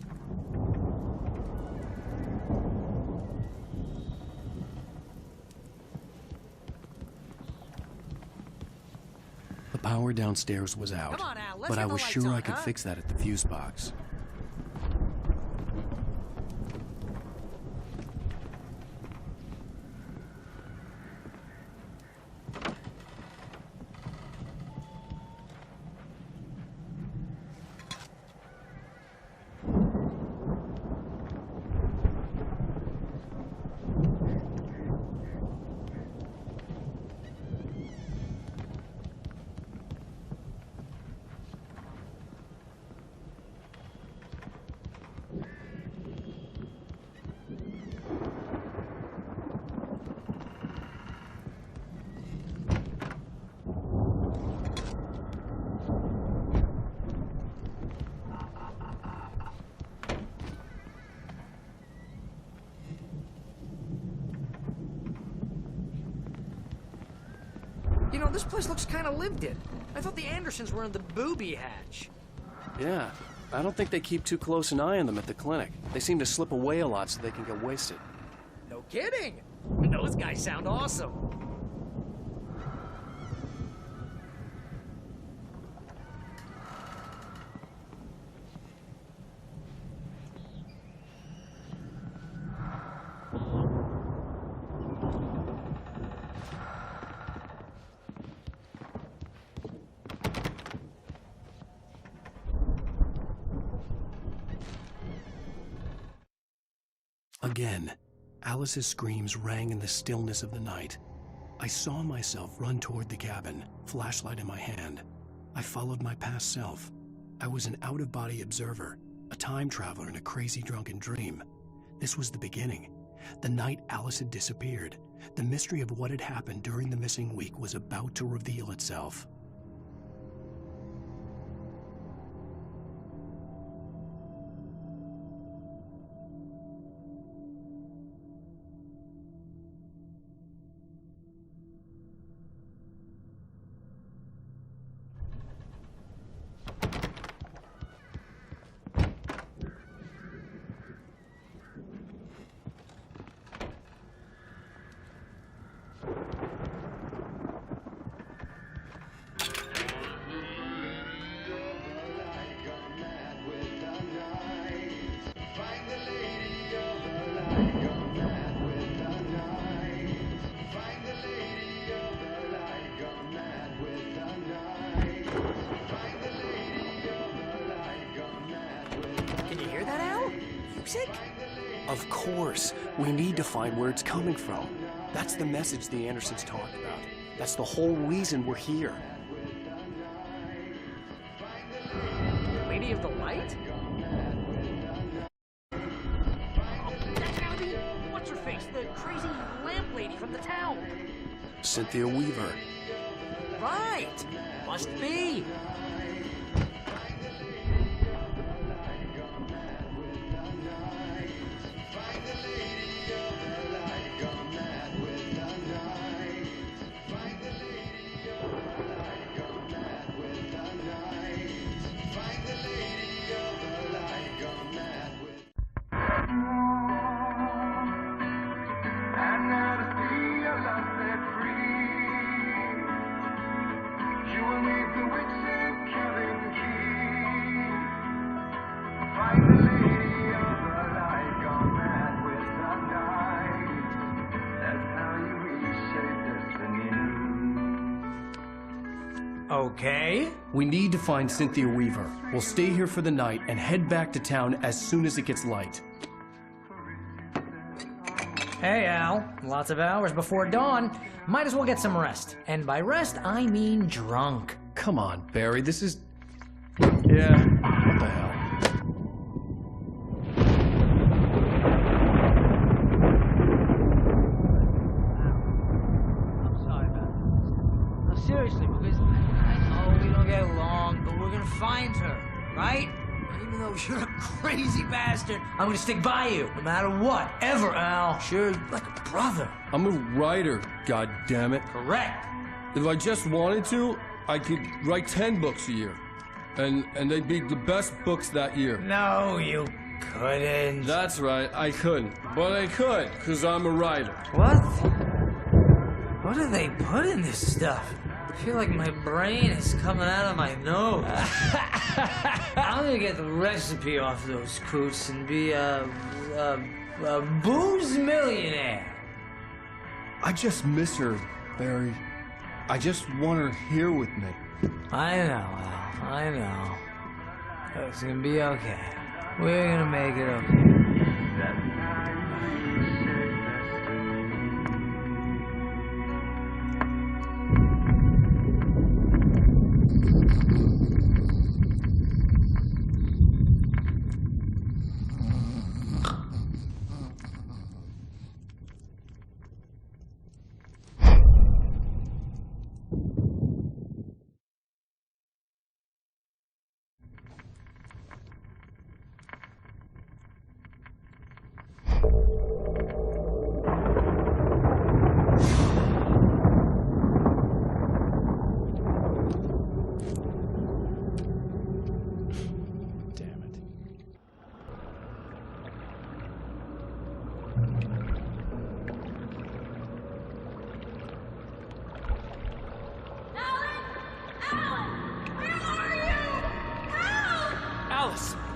The power downstairs was out, Come on, Al, let's but get I the was lights sure on, I could huh? fix that at the fuse box. You know, this place looks kind of lived in. I thought the Andersons were in the booby hatch. Yeah, I don't think they keep too close an eye on them at the clinic. They seem to slip away a lot so they can get wasted. No kidding. Those guys sound awesome. Again, Alice's screams rang in the stillness of the night. I saw myself run toward the cabin, flashlight in my hand. I followed my past self. I was an out-of-body observer, a time traveler in a crazy drunken dream. This was the beginning. The night Alice had disappeared. The mystery of what had happened during the missing week was about to reveal itself. Of course. We need to find where it's coming from. That's the message the Andersons talked about. That's the whole reason we're here. Lady of the Light? Oh, that's gotta be... What's-her-face? The crazy lamp lady from the town. Cynthia Weaver. Right! Must be. Okay. We need to find Cynthia Weaver. We'll stay here for the night and head back to town as soon as it gets light. Hey, Al. Lots of hours before dawn. Might as well get some rest. And by rest, I mean drunk. Come on, Barry. This is... Yeah. What the hell? I'm sorry about this. No, seriously, because I know we don't get along, but we're gonna find her, right? Even though you're a crazy bastard, I'm gonna stick by you, no matter what, ever, Al. Sure, like a brother. I'm a writer, goddammit. Correct. If I just wanted to, I could write 10 books a year. And they'd be the best books that year. No, you couldn't. That's right, I couldn't. But I could, because I'm a writer. What? What do they put in this stuff? I feel like my brain is coming out of my nose. I'm gonna get the recipe off those coots and be a booze millionaire. I just miss her, Barry. I just want her here with me. I know, Al. I know. It's gonna be okay. We're gonna make it okay.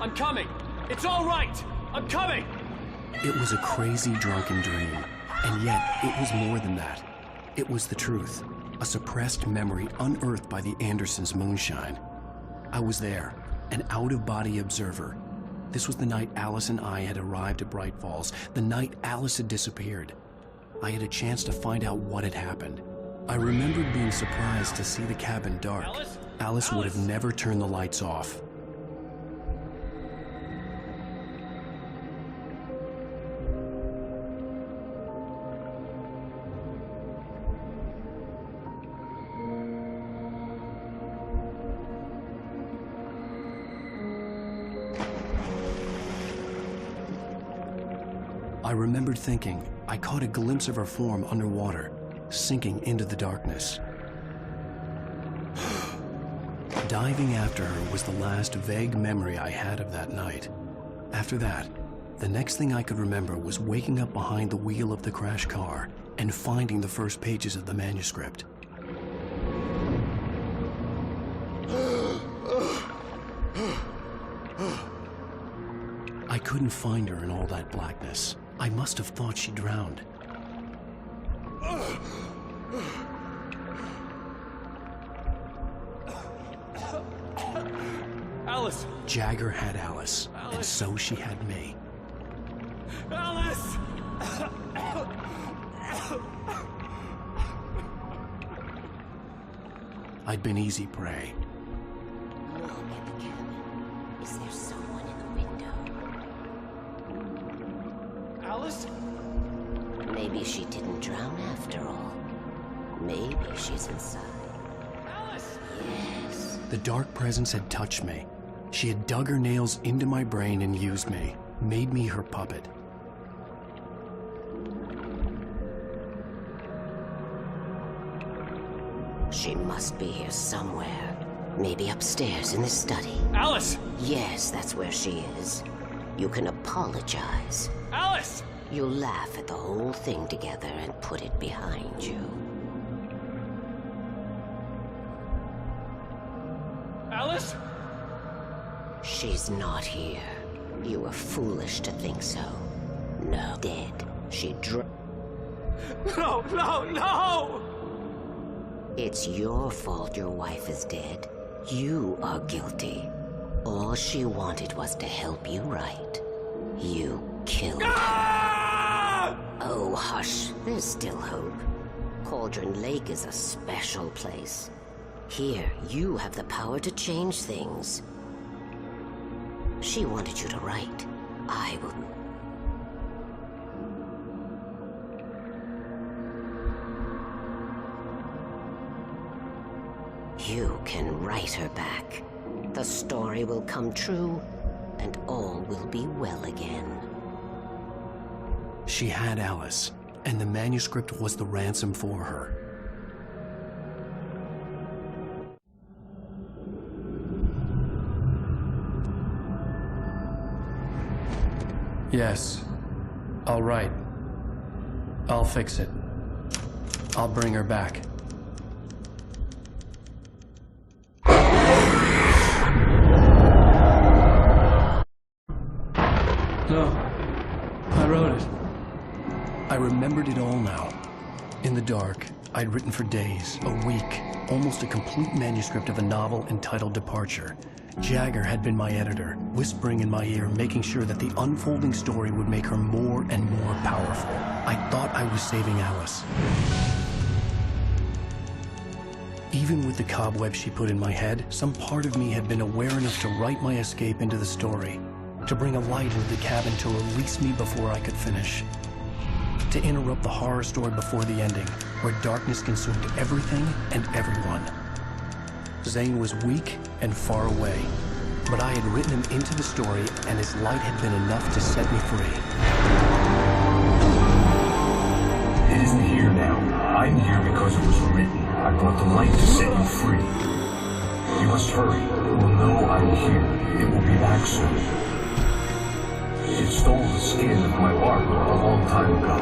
I'm coming! It's all right! I'm coming! It was a crazy drunken dream, and yet it was more than that. It was the truth, a suppressed memory unearthed by the Andersons' moonshine. I was there, an out-of-body observer. This was the night Alice and I had arrived at Braight-Fålls, the night Alice had disappeared. I had a chance to find out what had happened. I remembered being surprised to see the cabin dark. Alice would have never turned the lights off. I remembered thinking I caught a glimpse of her form underwater, sinking into the darkness. Diving after her was the last vague memory I had of that night. After that, the next thing I could remember was waking up behind the wheel of the crashed car and finding the first pages of the manuscript. I couldn't find her in all that blackness. I must have thought she drowned. Alice! Jagger had Alice, and so she had me. Alice! I'd been easy prey. Look at the cabin. Is there someone in the window? Alice? Maybe she didn't drown after all. Maybe she's inside. Alice! Yes. The dark presence had touched me. She had dug her nails into my brain and used me, made me her puppet. She must be here somewhere. Maybe upstairs in this study. Alice! Yes, that's where she is. You can apologize. Alice! You'll laugh at the whole thing together and put it behind you. Alice? She's not here. You were foolish to think so. No, dead. She No, no, no! It's your fault your wife is dead. You are guilty. All she wanted was to help you right. You killed her. Oh, hush. There's still hope. Cauldron Lake is a special place. Here, you have the power to change things. She wanted you to write. I will... You can write her back. The story will come true, and all will be well again. She had Alice, and the manuscript was the ransom for her. Yes, I'll write. I'll fix it. I'll bring her back. No, I wrote it. I remembered it all now. In the dark, I'd written for days, a week, almost a complete manuscript of a novel entitled Departure. Jagger had been my editor, whispering in my ear, making sure that the unfolding story would make her more and more powerful. I thought I was saving Alice. Even with the cobwebs she put in my head, some part of me had been aware enough to write my escape into the story, to bring a light into the cabin to release me before I could finish, to interrupt the horror story before the ending, where darkness consumed everything and everyone. Zane was weak and far away, but I had written him into the story, and his light had been enough to set me free. It isn't here now. I'm here because it was written. I brought the light to set you free. You must hurry. It will know I'm here. It will be back soon. It stole the skin of my Barbara a long time ago.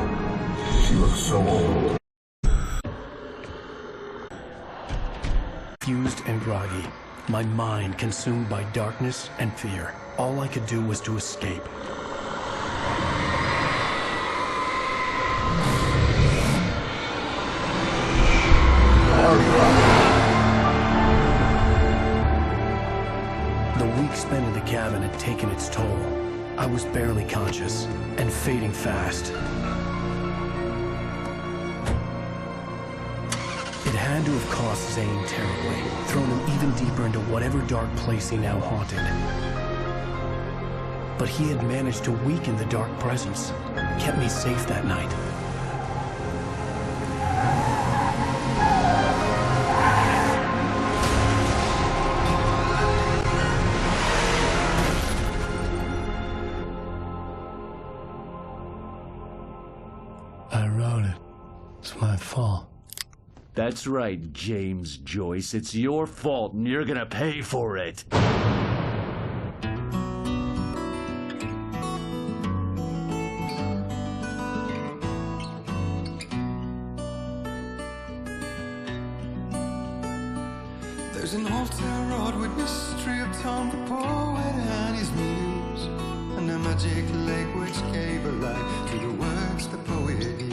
She looks so old. Confused and groggy, my mind consumed by darkness and fear. All I could do was to escape. The The week spent in the cabin had taken its toll. I was barely conscious and fading fast. It had to have cost Zane terribly, thrown him even deeper into whatever dark place he now haunted. But he had managed to weaken the dark presence, kept me safe that night. I wrote it. It's my fault. That's right, James Joyce. It's your fault, and you're gonna pay for it. There's an altar wrought with mystery of Tom the poet and his muse, and a magic lake which gave a life to the words the poet used.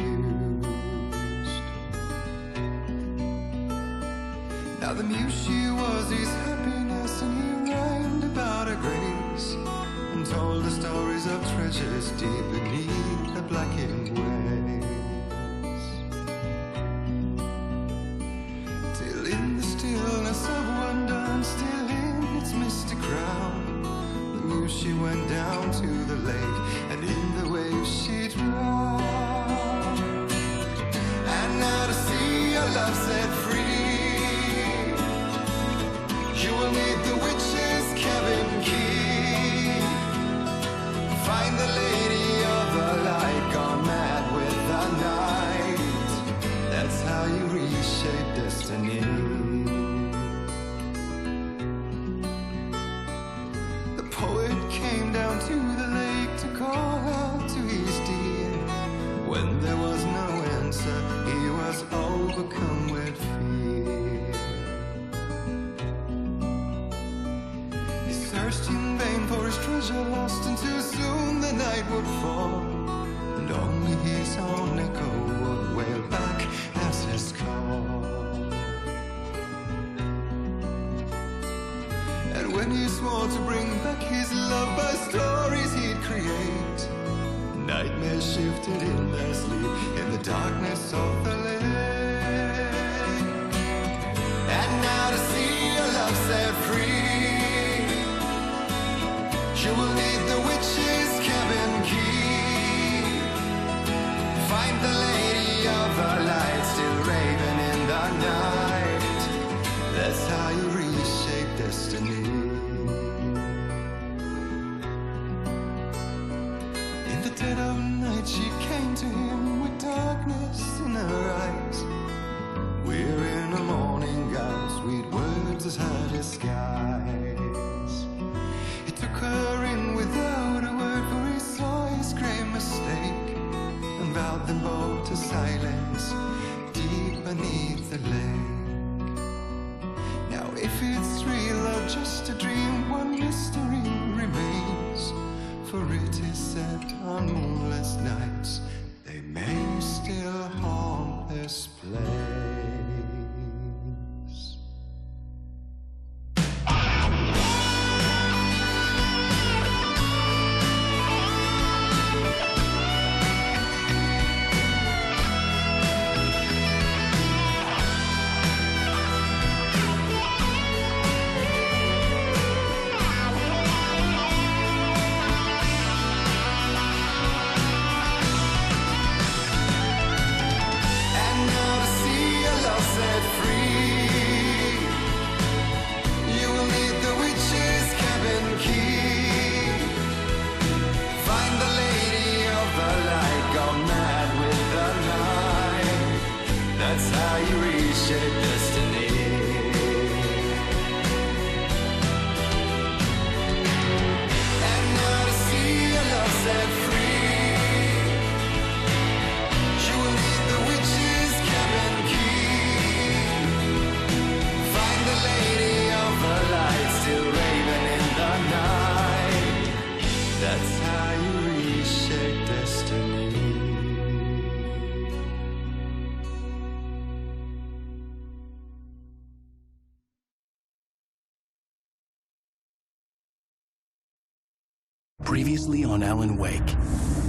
Now the muse she was his happiness, and he rhymed about her grace, and told the stories of treasures deep beneath the blackened waves. Till in the stillness of wonder, and still in its misty crown, the muse she went down to the lake, and in the waves she drowned. And now to see your love set free, you will need the witch's cabin key. Find the lady of the light, gone mad with the night. That's how you reshape destiny. The poet came down to the lake to call out to his dear. When there was no answer, he was overcome with fear. Searched in vain for his treasure lost, and too soon the night would fall, and only his own echo would wail back as his call. And when he swore to bring back his love by stories he'd create, nightmares shifted in their sleep in the darkness of the lake. And now to see your love set free, you will need the witch's cabin key. Find the lady of the light, still raving in the night. That's how you reshape destiny. In the dead of night she came to him with darkness in her eyes. We're in a morning gown, sweet words as hard as skies. He took her in without a word, for he saw his grave mistake, and vowed them both to silence deep beneath the lake. Now if it's real or just a dream, one mystery remains, for it is said on moonless nights they may still haunt this place. Previously on Alan Wake.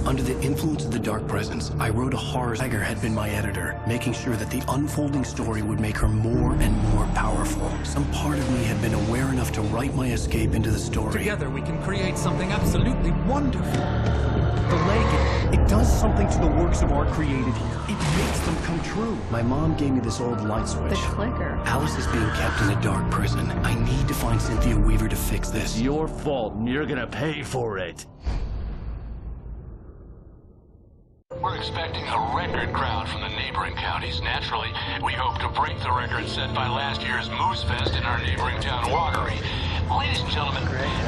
Under the influence of the dark presence, I wrote a horror. Tiger had been my editor, making sure that the unfolding story would make her more and more powerful. Some part of me had been aware enough to write my escape into the story. Together we can create something absolutely wonderful. The leg, it does something to the works of art created here. It makes them come true. My mom gave me this old light switch. The clicker. Alice is being kept in a dark prison. I need to find Cynthia Weaver to fix this. It's your fault, and you're gonna pay for it. We're expecting a record crowd from the neighboring counties. Naturally, we hope to break the record set by last year's Moose Fest in our neighboring town, Watery. Ladies and gentlemen,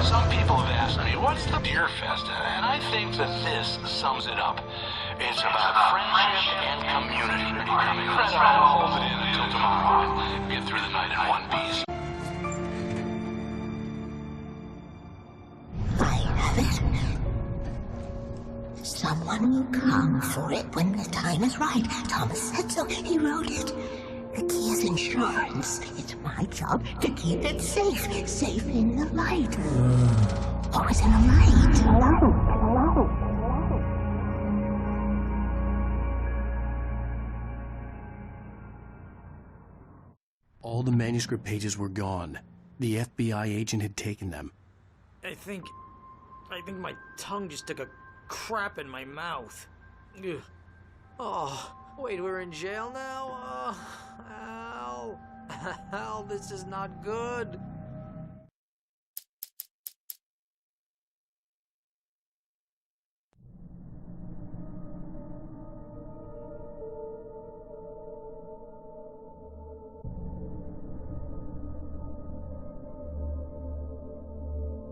some people have asked me, what's the Deer Fest? And I think that this sums it up. It's about friendship and community. Becoming friends. I'll hold it in until tomorrow. Get through the night in one piece. I have it. Someone will come for it when the time is right. Thomas said so. He wrote it. The key is insurance. It's my job to keep it safe. Safe in the light. Always in the light. Hello. All the manuscript pages were gone. The FBI agent had taken them. I think my tongue just took a crap in my mouth. Ugh. Oh, wait, we're in jail now? Al, this is not good.